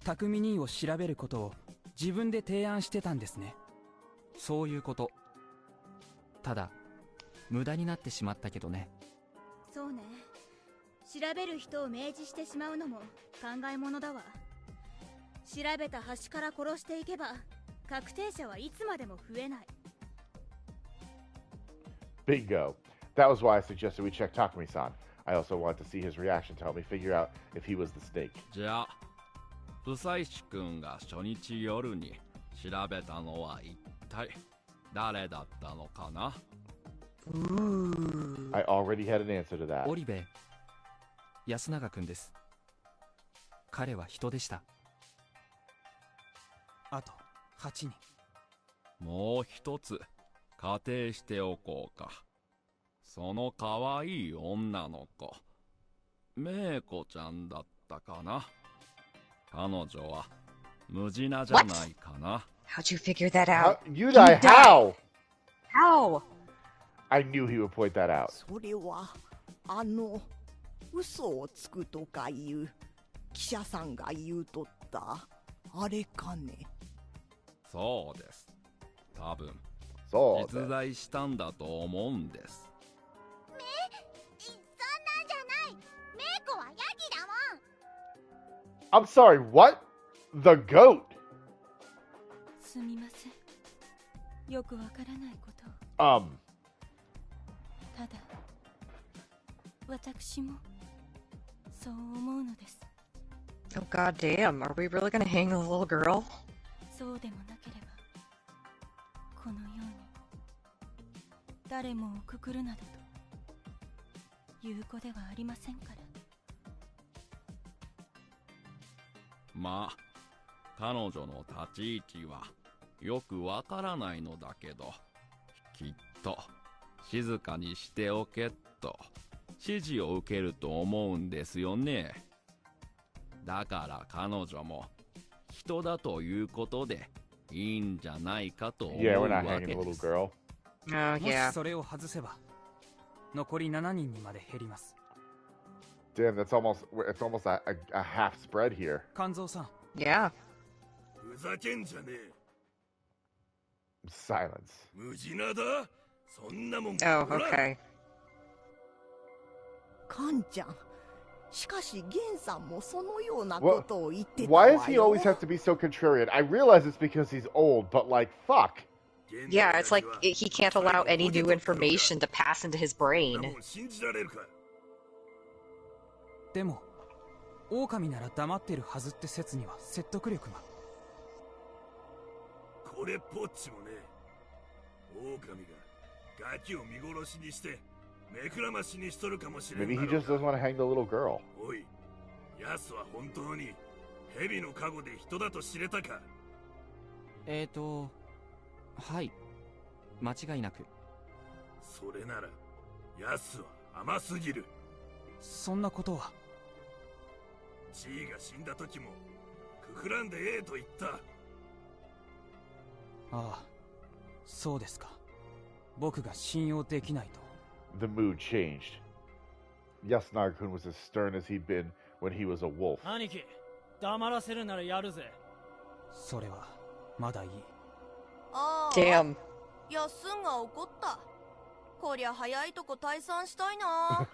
匠兄を調べることを自分で提案してたんですね。そういうこと。ただ無駄になってしまったけどね。そうね。調べる人を明示してしまうのも考えものだわ。調べた端から殺していけば確定者はいつまでも増えない。Bingo. That was why I suggested we check Takumi-san. I also wanted to see his reaction to help me figure out if he was the snake. じゃあ、ブサイシ君が初日夜に調べたのは一体誰だったのかな？ I already had an answer to that. 織部安永君です。彼は人でした。あと8人。もう一つ仮定しておこうか。その可愛い女の子、メイコちゃんだったかな。彼女はムジナじゃないかな。 How'd you figure that out? Yudai, how? How? I knew he would point that out. それは嘘をつくとかいう記者さんが言うとったあれかね。そうです。多分実在したんだと思うんです。そんなんじゃない。メイコはヤギだもん。I'm sorry, what? The goat? すみません。よくわからないことを。ただ、私もそう思うのです。Oh god damn, are we really gonna hang the little girl? そうでもなければ、このように誰もをくくるなどと言う子ではありませんから。まあ彼女の立ち位置はよくわからないのだけど、きっと静かにしておけと指示を受けると思うんですよね。だから彼女も人だということでいいんじゃないかと思うわけです。もしそれを外せば残り7人にまで減ります。Damn, it's almost a half spread here. 肝臓さん。Yeah. ふざけんじゃねえ。Silence. 無事なだ。そんなもん。Oh, okay. カンちゃん。しかしゲンさんもそのようなことを言ってた Why わ does he よ。 always have to be so contrarian? I realize it's because he's old, but like, fuck. Yeah, it's like he can't allow any new information to pass into his brain. でも、狼なら黙ってるはずって説には説得力が。これっぽっちもね。狼がガキを見殺しにして目くらましにしとるかもしれん。 Maybe he just doesn't want to hang the little girl. おい、ヤスは本当に蛇の加護で人だと知れたか？はい、間違いなく。それならヤスは甘すぎる。そんなことは。地位が死んだ時もくくらんでええと言った。ああ、そうですか。僕が信用できないと。The mood changed. Yasunaga-kun was as stern as he'd been when he was a wolf. 兄貴、黙らせるならやるぜ。それはまだいい。ああ、Damn. やっすんが怒った。こりゃ早いとこ退散したいな。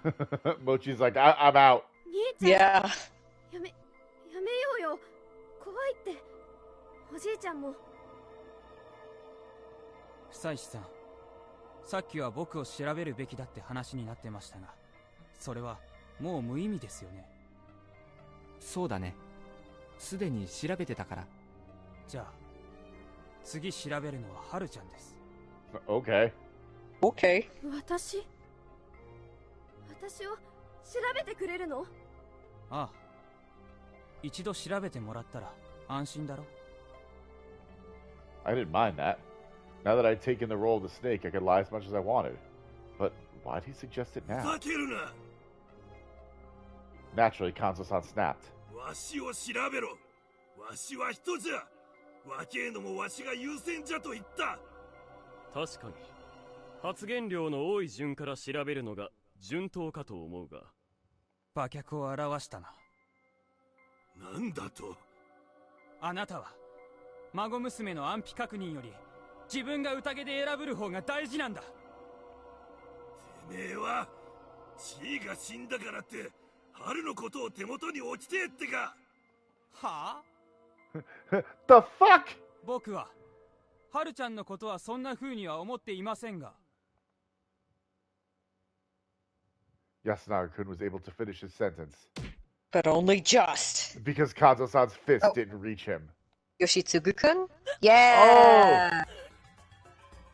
Mochi's like, I'm out. 兄ちゃん、 Yeah. やめようよ。怖いって。おじいちゃんも。久石さん、さっきは僕を調べるべきだって話になってましたが、それはもう無意味ですよね。そうだね。すでに調べてたから。じゃあ次調べるのはハルちゃんです。 Okay. Okay. 私を調べてくれるの？ああ、一度調べてもらったら安心だろ。 I didn't mind that. Now that I'd taken the role of the snake, I could lie as much as I wanted. But why'd he suggest it ふ now? ざけるな。 Naturally, Kanzo-san snapped. わしを調べろ。わしは人じゃ。若えのもわしが優先じゃと言った。確かに発言量の多い順から調べるのが順当かと思うが、馬脚を表したな。なんだと。あなたは孫娘の安否確認より自分が宴で選ぶる方が大事なんだ。てめえは地位が死んだからって春のことを手元に置きてえってか。はあThe fuck? 僕はハルちゃんのことはそんな風には思っていませんが。 Yasunaga-kun was able to finish his sentence. But only just. Because Kanzo-san's fist didn't reach him. Yoshitsugu-kun? Yeah!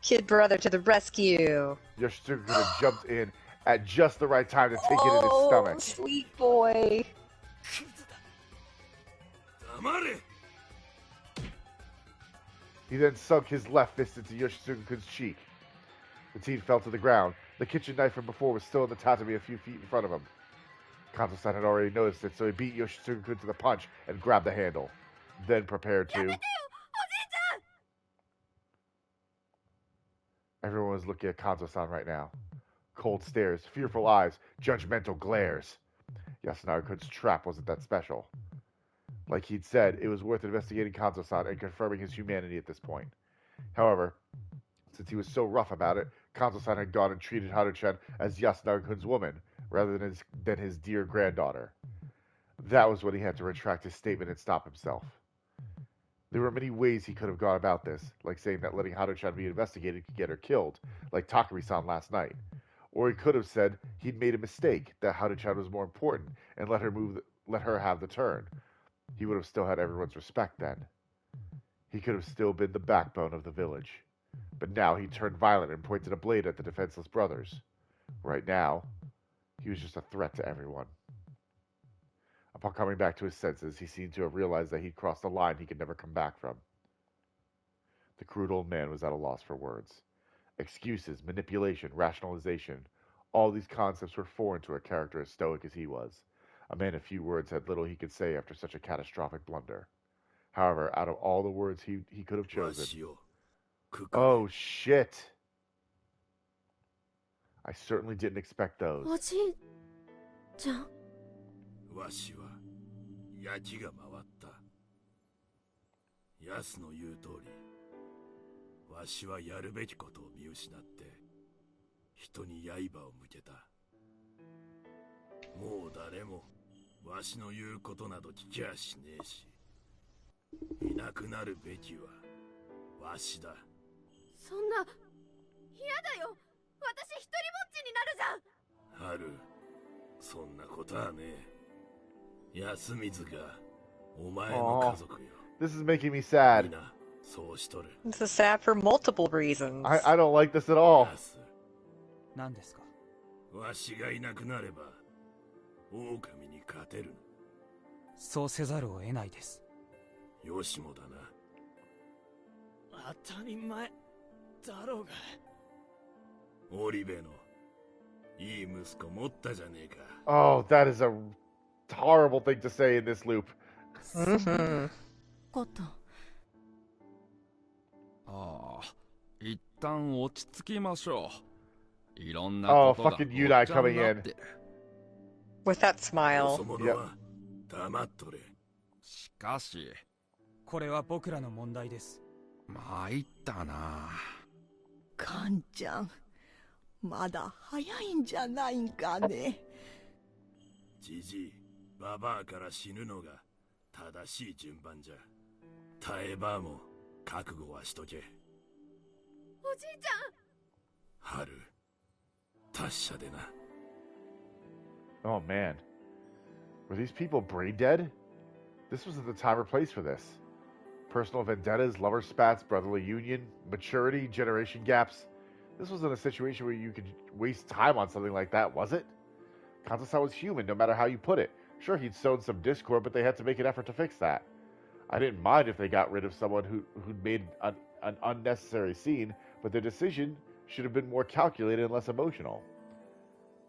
Kid brother to the rescue. Yoshitsugu-kun had jumped in at just the right time to take it in his stomach. Sweet boy. 黙れ。 He then sunk his left fist into Yoshitsugu-kun's cheek. The teen fell to the ground. The kitchen knife from before was still in the tatami a few feet in front of him. Kanzo-san had already noticed it, so he beat Yoshitsugu-kun to the punch and grabbed the handle. Then prepared to... Everyone was looking at Kanzo-san right now. Cold stares, fearful eyes, judgmental glares. Yasunaga-kun's trap wasn't that special. Like he'd said, it was worth investigating Kanzo-san and confirming his humanity at this point. However, since he was so rough about it, Kanzo-san had gone and treated Haru-chan as Yasunaga-kun's woman, rather than his dear granddaughter. That was when he had to retract his statement and stop himself. There were many ways he could have gone about this, like saying that letting Haru-chan be investigated could get her killed, like Takumi-san last night. Or he could have said he'd made a mistake, that Haru-chan was more important, and let her have the turn. He would have still had everyone's respect then. He could have still been the backbone of the village. But now he turned violent and pointed a blade at the defenseless brothers. Right now, he was just a threat to everyone. Upon coming back to his senses, he seemed to have realized that he'd crossed a line he could never come back from. The crude old man was at a loss for words. Excuses, manipulation, rationalization, all these concepts were foreign to a character as stoic as he was. A man of few words had little he could say after such a catastrophic blunder. However, out of all the words he could have chosen... Oh, shit! I certainly didn't expect those. おじいちゃん。わしは焼きが回った。ヤスの言う通り、わしはやるべきことを見失って人に刃を向けた。もう誰もわしの言うことなど聞きゃしねえし、いなくなるべきはわしだ。そんな嫌だよ。私一人ぼっちになるじゃん。春、そんなことはねえ。安水がお前の家族よ。This is making me sad. みんなそうしとる。This is sad for multiple reasons. I don't like this at all. 何ですか？わしがいなくなれば狼に勝てる。そうせざるを得ないです。よしもだな。当たり前だろうが。織部の Oh, that is a horrible thing to say in this loop. Mm-hmm. ああ、一旦落ち着きましょう。いろんな Oh, ことが fucking ごっ Yudai ちゃに coming なっ in. て。 With that smile. Yep. しかし、これは僕らの問題です。参ったな。カンちゃん、まだ早いんじゃないんかね。じじい、ババアから死ぬのが正しい順番じゃ。耐えばも覚悟はしとけ。おじいちゃん。春、達者でな。Oh man. Were these people brain dead? This wasn't the time or place for this. Personal vendettas, lover spats, brotherly union, maturity, generation gaps. This wasn't a situation where you could waste time on something like that, was it? Kanto-san was human, no matter how you put it. Sure, he'd sown some discord, but they had to make an effort to fix that. I didn't mind if they got rid of someone who'd made an unnecessary scene, but their decision should have been more calculated and less emotional.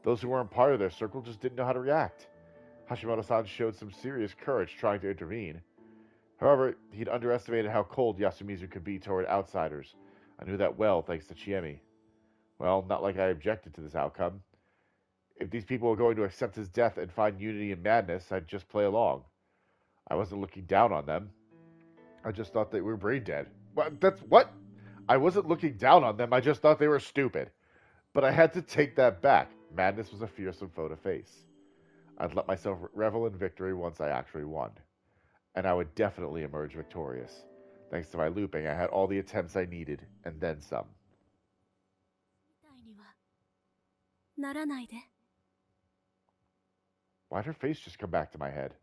Those who weren't part of their circle just didn't know how to react. Hashimoto-san showed some serious courage trying to intervene. However, he'd underestimated how cold Yasumizu could be toward outsiders. I knew that well, thanks to Chiemi. Well, not like I objected to this outcome. If these people were going to accept his death and find unity in madness, I'd just play along. I wasn't looking down on them. I just thought they were brain dead. What? I wasn't looking down on them, I just thought they were stupid. But I had to take that back. Madness was a fearsome foe to face. I'd let myself revel in victory once I actually won. And I would definitely emerge victorious. Thanks to my looping, I had all the attempts I needed, and then some. Why'd her face just come back to my head?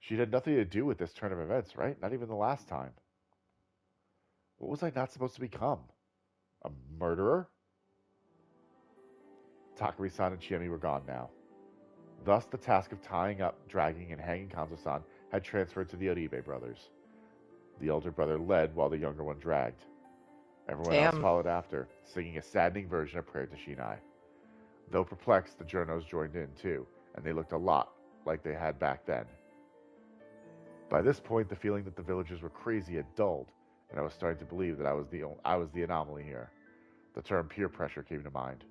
She'd had nothing to do with this turn of events, right? Not even the last time. What was I not supposed to become? A murderer? Takumi-san and Chiemi were gone now. Thus, the task of tying up, dragging, and hanging Kanzo-san had transferred to the Oribe brothers. The elder brother led while the younger one dragged. Everyone else followed after, singing a saddening version of Prayer to Shinai. Though perplexed, the journos joined in too, and they looked a lot like they had back then. By this point, the feeling that the villagers were crazy had dulled, and I was starting to believe that I was the anomaly here. The term peer pressure came to mind.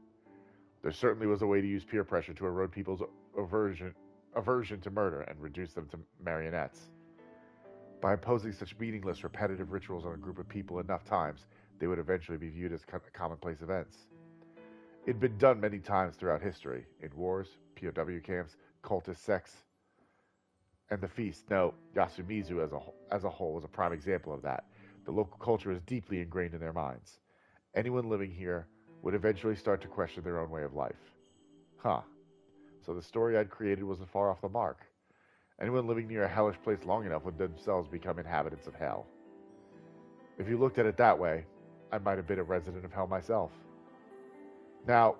There certainly was a way to use peer pressure to erode people's aversion to murder and reduce them to marionettes. By imposing such meaningless, repetitive rituals on a group of people enough times, they would eventually be viewed as commonplace events. It'd been done many times throughout history, in wars, POW camps, cultist sects, and the feast. No, Yasumizu as a whole was a prime example of that. The local culture is deeply ingrained in their minds. Anyone living here would eventually start to question their own way of life. Huh. So the story I'd created wasn't far off the mark. Anyone living near a hellish place long enough would themselves become inhabitants of hell. If you looked at it that way, I might have been a resident of hell myself. Now,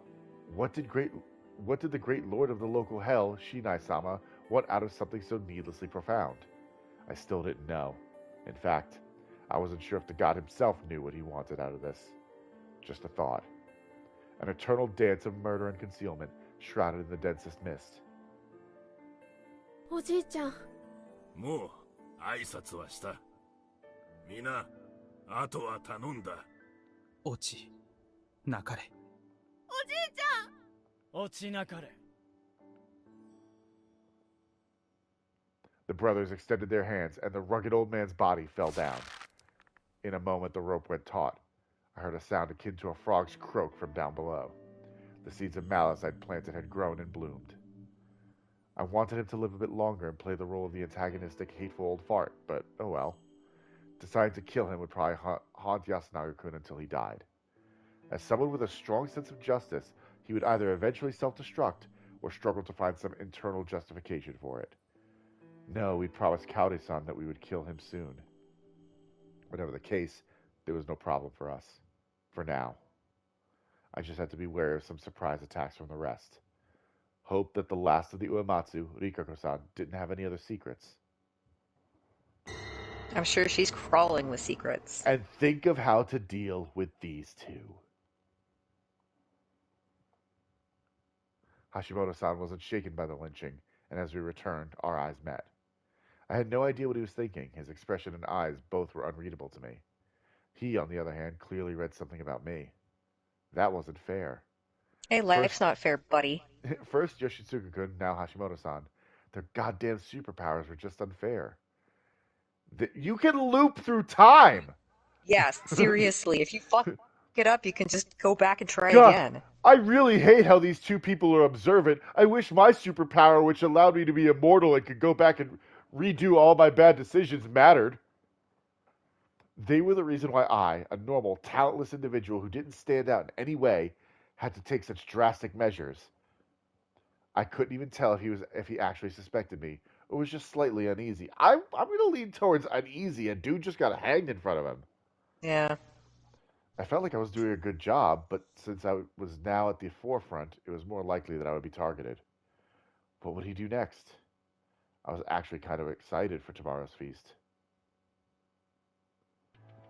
what did the great lord of the local hell, Shinai-sama, want out of something so needlessly profound? I still didn't know. In fact, I wasn't sure if the god himself knew what he wanted out of this. Just a thought. An eternal dance of murder and concealment, shrouded in the densest mist. おじいちゃん。もう挨拶はした。みな、あとは頼んだ。落ちなかれ。おじいちゃん。落ちなかれ。The brothers extended their hands, and the rugged old man's body fell down. In a moment, the rope went taut. I heard a sound akin to a frog's croak from down below. The seeds of malice I'd planted had grown and bloomed. I wanted him to live a bit longer and play the role of the antagonistic, hateful old fart, but oh well. Deciding to kill him would probably haunt Yasunaga-kun until he died. As someone with a strong sense of justice, he would either eventually self-destruct or struggle to find some internal justification for it. No, we'd promised Kaori-san that we would kill him soon. Whatever the case, there was no problem for us. For now. I just had to be wary of some surprise attacks from the rest. Hope that the last of the Uematsu, Rikako-san, didn't have any other secrets. I'm sure she's crawling with secrets. And think of how to deal with these two. Hashimoto-san wasn't shaken by the lynching, and as we returned, our eyes met. I had no idea what he was thinking. His expression and eyes both were unreadable to me. He, on the other hand, clearly read something about me. That wasn't fair. Hey, life's not fair, buddy. First Yoshitsugu-kun, now Hashimoto-san. Their goddamn superpowers were just unfair. You can loop through time! Yes, seriously. If you fuck it up, you can just go back and try God, again. I really hate how these two people are observant. I wish my superpower, which allowed me to be immortal and could go back and redo all my bad decisions, mattered. They were the reason why I, a normal, talentless individual who didn't stand out in any way, had to take such drastic measures. I couldn't even tell if he actually suspected me or was just slightly uneasy. I'm going to lean towards uneasy. A dude just got hanged in front of him. Yeah. I felt like I was doing a good job, but since I was now at the forefront, it was more likely that I would be targeted. What would he do next? I was actually kind of excited for tomorrow's feast.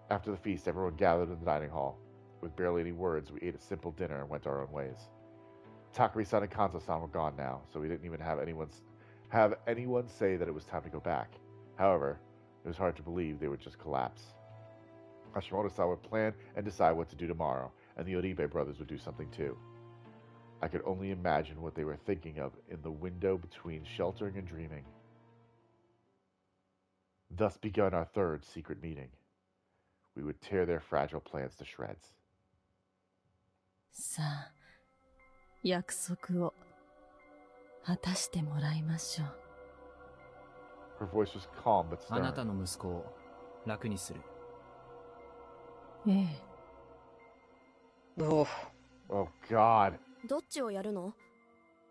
After the feast, everyone gathered in the dining hall. With barely any words, we ate a simple dinner and went our own ways. Takari-san and Kanzo-san were gone now, so we didn't even have anyone say that it was time to go back. However, it was hard to believe they would just collapse. Hashimoto-san would plan and decide what to do tomorrow, and the Oribe brothers would do something too. I could only imagine what they were thinking of in the window between sheltering and dreaming. Thus begun our third secret meeting. We would tear their fragile plans to shreds. さあ、約束を果たしてもらいましょう。 Her voice was calm but stern. あなたの息子を楽にする。ええ。Oh God. どっちをやるの？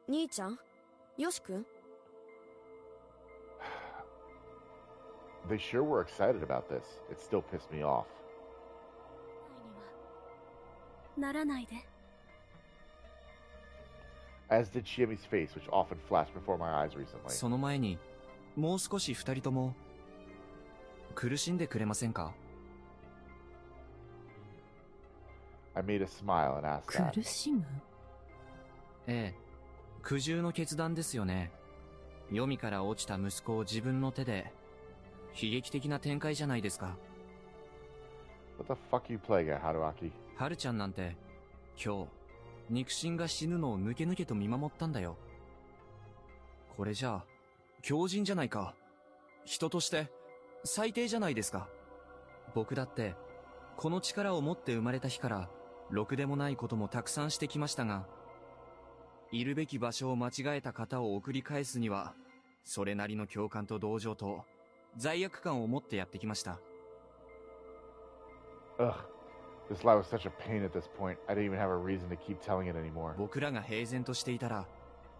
兄ちゃん？よしくん？ They sure were excited about this. It still pissed me off. ならないで。 As did Chiemi's face, which often flashed before my eyes recently. その前に、もう少し二人とも苦しんでくれませんか？ I made a smile and asked that. 苦しむ？ええ、苦渋の決断ですよね。黄泉から落ちた息子を自分の手で、悲劇的な展開じゃないですか。What the fuck you playing at, Haruaki? ハルちゃんなんて、今日、肉親が死ぬのを抜け抜けと見守ったんだよ。これじゃあ、強靭じゃないか。人として、最低じゃないですか。僕だって、この力を持って生まれた日から、ろくでもないこともたくさんしてきましたが、いるべき場所を間違えた方を送り返すには、それなりの共感と同情と、罪悪感を持ってやってきました。Ugh. This lie was such a pain at this point. I didn't even have a reason to keep telling it anymore. 僕らが平然としていたら、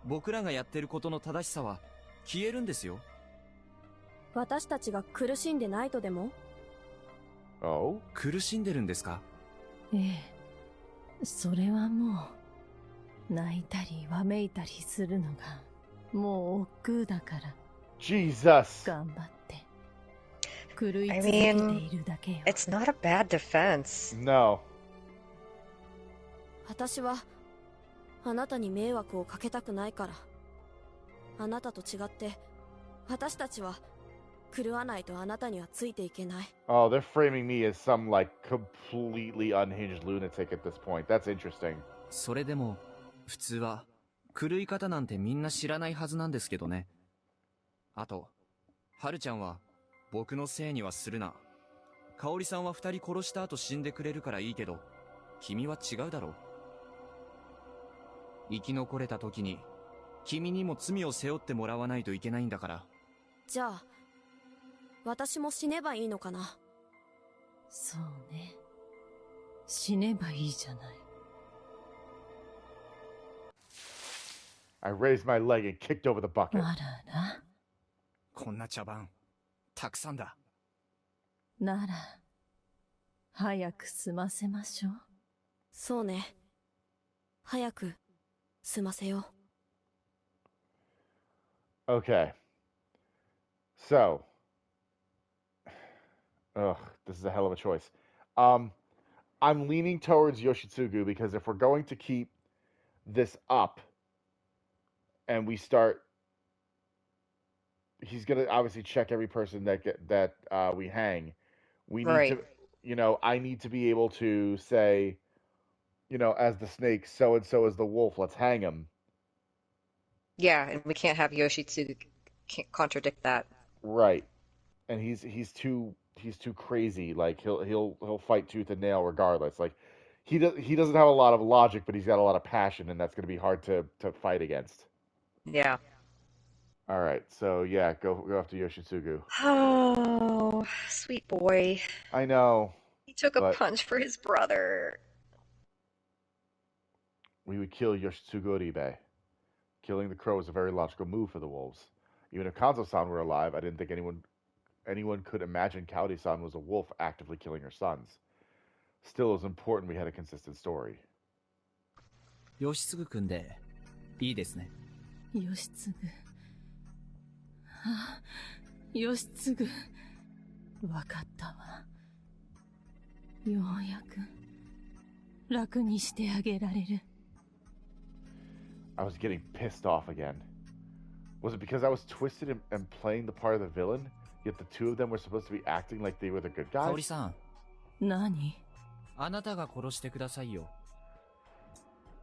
僕らがやってることの正しさは消えるんですよ。私たちが苦しんでないとでも？ Oh? 苦しんでるんですか？ええ。それはもう、泣いたりわめいたりするのが、もう億劫だから。Jesus! 頑張って。狂い続けているだけよ。It's not a bad defense. No. 私はあなたに迷惑をかけたくないから。あなたと違って私たちは狂わないとあなたにはついていけない。Oh, they're framing me as some, like, completely unhinged lunatic at this point. That's interesting. それでも、普通は、狂い方なんてみんな知らないはずなんですけどね。あと、はるちゃんは、僕のせいにはするな。香織さんは二人殺した後死んでくれるからいいけど、君は違うだろう。生き残れた時に、君にも罪を背負ってもらわないといけないんだから。じゃあ、私も死ねばいいのかな。そうね。死ねばいいじゃない。I raised my leg and kicked over the bucket. あらら。こんな茶番、たくさんだ。なら、早く済ませましょう。そうね。早く済ませよう。Okay. So. Ugh, this is a hell of a choice. I'm leaning towards Yoshitsugu because if we're going to keep this up, and we start. He's gonna obviously check every person that we hang. We need Right. to, I need to be able to say, as the snake, so and so is the wolf. Let's hang him. Yeah, and we can't have Yoshitsugu can't contradict that. Right. And he's too crazy. Like he'll fight tooth and nail regardless. Like he doesn't have a lot of logic, but he's got a lot of passion, and that's going to be hard to fight against. Yeah. All right, so yeah, go after Yoshitsugu. Oh, sweet boy. I know, He took a but punch for his brother. we would kill Yoshitsugu Oribe. Killing the crow was a very logical move for the wolves. Even if Kanzo-san were alive, I didn't think anyone could imagine Kaori-san was a wolf actively killing her sons. Still, it was important we had a consistent story. 吉次君でいいですね。吉次。あ、吉次。わかったわ。ようやく楽にしてあげられる。I was getting pissed off again. Was it because I was twisted and playing the part of the villain? Yet the two of them were supposed to be acting like they were the good guys? 香織さん。何？あなたが殺してくださいよ。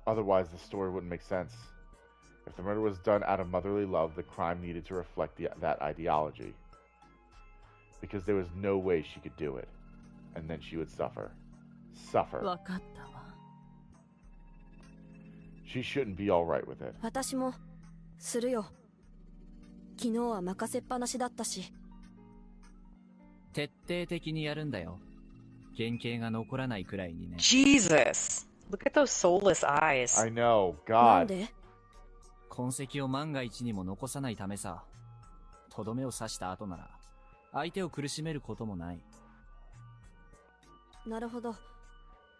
Otherwise, the story wouldn't make sense. If the murder was done out of motherly love, the crime needed to reflect that ideology. Because there was no way she could do it. And then she would suffer. Suffer. わかったわ。She shouldn't be alright with it. 私もするよ。昨日は任せっぱなしだったし。徹底的にやるんだよ。原型が残らないくらいにね。Jesus! Look at those soulless eyes. I know, なん God. で？痕跡を万が一にも残さないためさ。とどめを刺した後なら、相手を苦しめることもない。なるほど。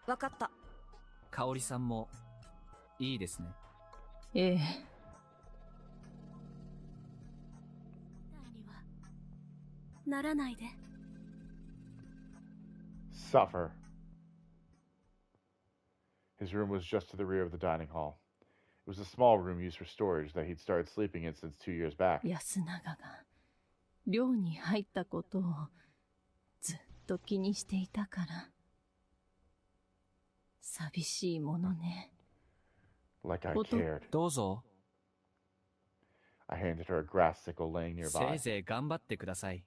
わかった。香織さんも、いいですね。ええ。ならないで。Suffer. His room was just to the rear of the dining hall. It was a small room used for storage that he'd started sleeping in since 2 years back. 安永が寮に入ったことをずっと気にしていたから。寂しいものね。Like I cared. どうぞ。I handed her a grass sickle laying せ nearby. いぜい頑張ってください。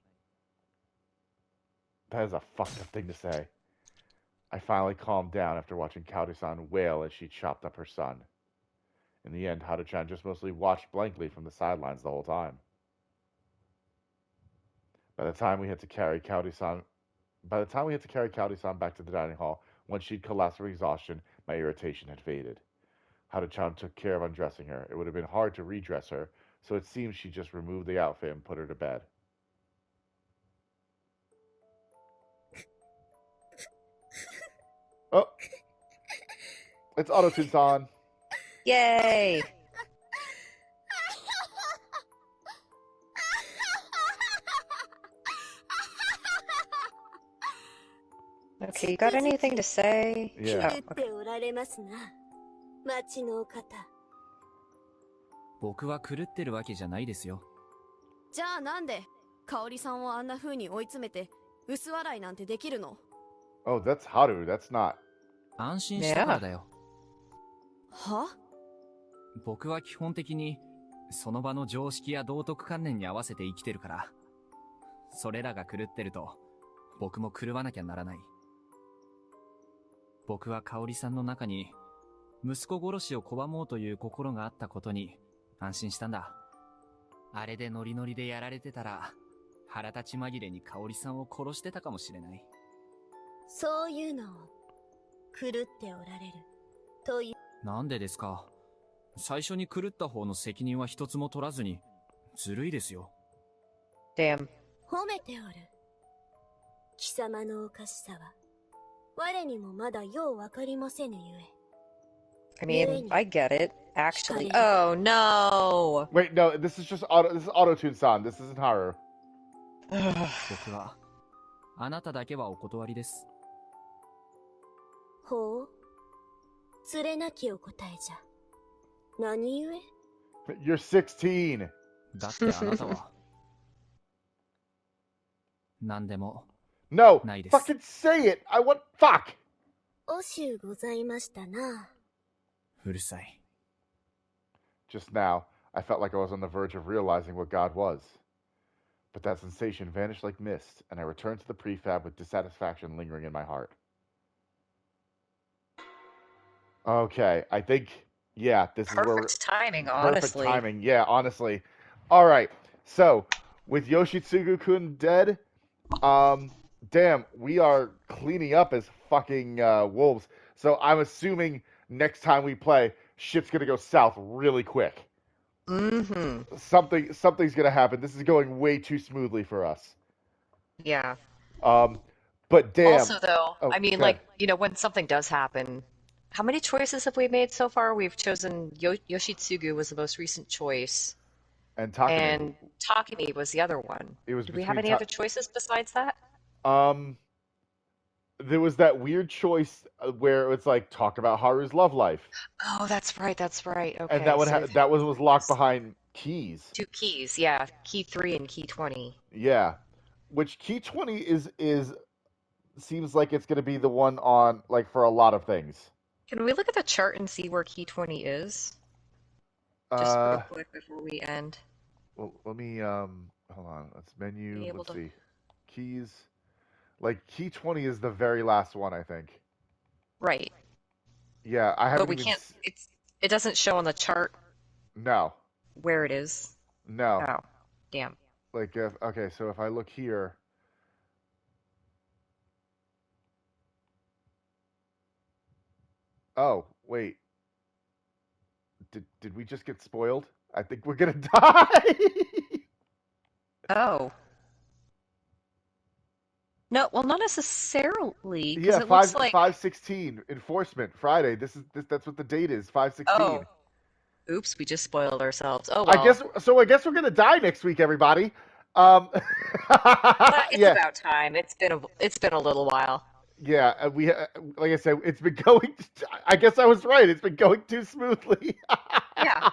That is a fucked up thing to say. I finally calmed down after watching Kaori-san wail as she chopped up her son. In the end, Haru-chan just mostly watched blankly from the sidelines the whole time. By the time we had to carry Kaori-san back to the dining hall, once she'd collapsed from exhaustion, my irritation had faded. Haru-chan took care of undressing her. It would have been hard to redress her, so it seems she just removed the outfit and put her to bed. Oh! It's Auto-tune-san! Yay! Okay, you got anything to say? Yeah. Oh, okay. おられますな。町の方。僕は狂ってるわけじゃないですよ。じゃあなんで香織さんをあんな風に追い詰めて薄笑いなんてできるの？ Oh, that's Haru. That's not. 安心したからだよ。は？僕は基本的にその場の常識や道徳観念に合わせて生きてるから。それらが狂ってると僕も狂わなきゃならない。僕は香織さんの中に息子殺しを拒もうという心があったことに安心したんだ。あれでノリノリでやられてたら腹立ち紛れに香織さんを殺してたかもしれない。そういうのを狂っておられるという。なんでですか。最初に狂った方の責任は一つも取らずにずるいですよ。Damn. 褒めておる。貴様のおかしさは我にもまだようわかりませぬゆえ。I mean, I get it, actually. Oh, no! Wait, no, this is Auto-tune-san. This isn't Haru. 僕は、あなただけはお断りです。ほう。つれなきお答えじゃ。何故？ You're 16. だってあなたは何でも No, ないです。 fucking say it. I want fuck. おしゅうございましたな。うるさい。 Just now, I felt like I was on the verge of realizing what God was. But that sensation vanished like mist, and I returned to the prefab with dissatisfaction lingering in my heart. Okay, I think, yeah, this is where Perfect timing, perfect honestly. timing. Yeah, honestly. All right. So, with Yoshitsugu-kun dead, damn, we are cleaning up as fucking wolves. So I'm assuming next time we play, shit's gonna go south really quick. Mm-hmm. Something's gonna happen. This is going way too smoothly for us. Yeah. But damn. Also, though, Oh, I mean, go ahead. like, you know, when something does happen, how many choices have we made so far? We've chosen Yoshitsugu was the most recent choice, And Takumi. and Takumi was the other one. It was Do we have between any other choices besides that? There was that weird choice where it's like talk about Haru's love life, Oh, that's right. That's right. and that Okay, one so we've that was locked behind keys. 2 keys. Yeah, key 3 and key 20. Yeah, which key 20 is seems like it's gonna be the one on like for a lot of things. Can we look at the chart and see where key 20 is? Just real quick before we end. Well, let me hold on. Let's menu. Be able Let's to. see. Keys. Like key 20 is the very last one, I think. Right. Yeah, I haven't But we even. can't. It doesn't show on the chart No. where it is. No. Oh, damn. Like okay, so if I look here. Oh, wait. Did we just get spoiled? I think we're gonna die. Oh. No, well, not necessarily, because Yeah, it looks like. 5/16 enforcement Friday. That's what the date is. 5/16. Oh. Oops, we just spoiled ourselves. Oh I well. guess we're gonna die next week, everybody. But it's Yeah. about time. It's been a little while. Yeah, we like I said, it's been going. I guess I was right. It's been going too smoothly. Yeah.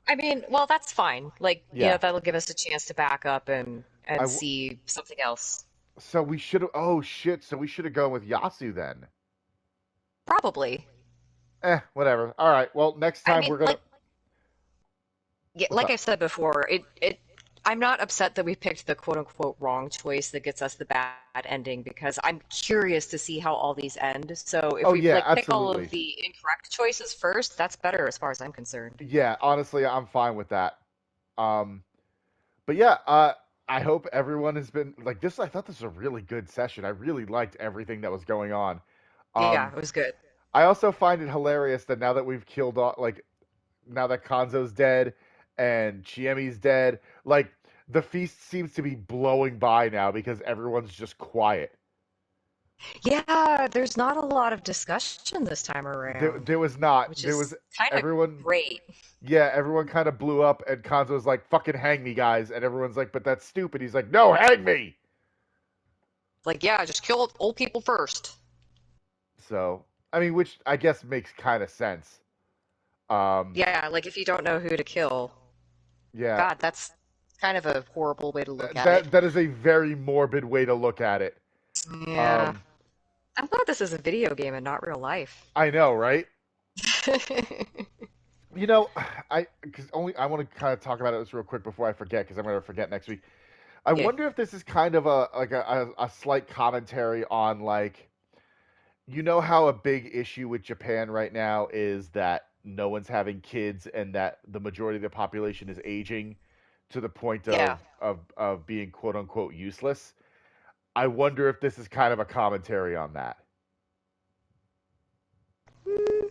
I mean, well, that's fine. Like, you Yeah. know, that'll give us a chance to back up and I w- see something else. So we should have. Oh shit! So we should have gone with Yasu then. Probably. Whatever. All right. Well, next time we're gonna. Yeah, What's like up? I said before, I'm not upset that we picked the quote unquote wrong choice that gets us the bad ending because I'm curious to see how all these end. So if Oh we yeah, like pick all absolutely. of the incorrect choices first, that's better as far as I'm concerned. Yeah, honestly, I'm fine with that. But yeah, I hope everyone has been like this. I thought this was a really good session. I really liked everything that was going on. Yeah, Um, it was good. I also find it hilarious that now that we've killed off, like now that Konzo's dead and Chiemi's dead, like the feast seems to be blowing by now because everyone's just quiet. Yeah, there's not a lot of discussion this time around, There was not. which There is was kind of everyone. great. Yeah, everyone kind of blew up, and Konzo's like, "Fucking hang me, guys!" And everyone's like, "But that's stupid." He's like, "No, hang me!" Like, yeah, just kill old people first. So, I mean, which I guess makes kind of sense. Yeah, like if you don't know who to kill, Yeah, God, that's kind of a horrible way to look at it. that is a very morbid way to look at it. Yeah. I'm glad this is a video game and not real life. I know, right? You know, I want to kind of talk about it real quick before I forget because I'm going to forget next week. I Yeah. wonder if this is kind of a slight commentary on like, you know how a big issue with Japan right now is that no one's having kids and that the majority of the population is aging to the point Yeah. of being quote unquote useless. I wonder if this is kind of a commentary on that.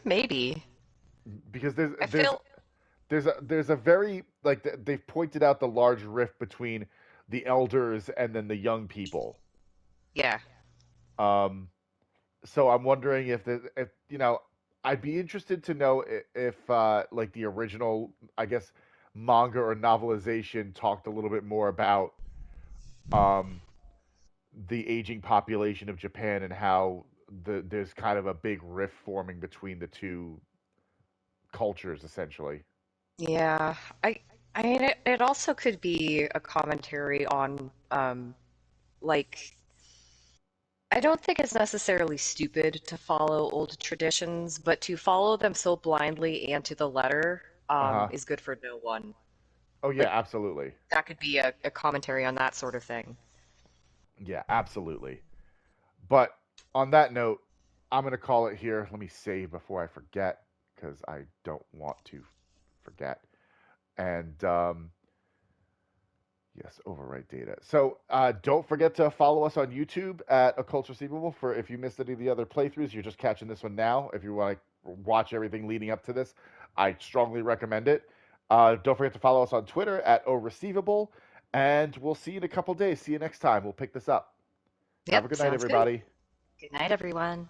Maybe. Because I feel there's a very like they've pointed out the large rift between the elders and then the young people. yeah. So I'm wondering if you know, I'd be interested to know if like the original, I guess, manga or novelization talked a little bit more about um the aging population of Japan and how there's kind of a big rift forming between the two cultures essentially. Yeah, I mean, it also could be a commentary on, like, I don't think it's necessarily stupid to follow old traditions, but to follow them so blindly and to the letter, Uh-huh. is good for no one. Oh yeah, Like, absolutely. that could be a commentary on that sort of thing. Yeah, absolutely. But on that note, I'm going to call it here. Let me save before I forget because I don't want to forget. And yes, overwrite data. So don't forget to follow us on YouTube at Occults Receivable. For if you missed any of the other playthroughs, you're just catching this one now. If you want to watch everything leading up to this, I strongly recommend it. Don't forget to follow us on Twitter at Receivable, and we'll see you in a couple days. See you next time. We'll pick this up. Have a Yep, good night, sounds good. everybody. Good night, everyone.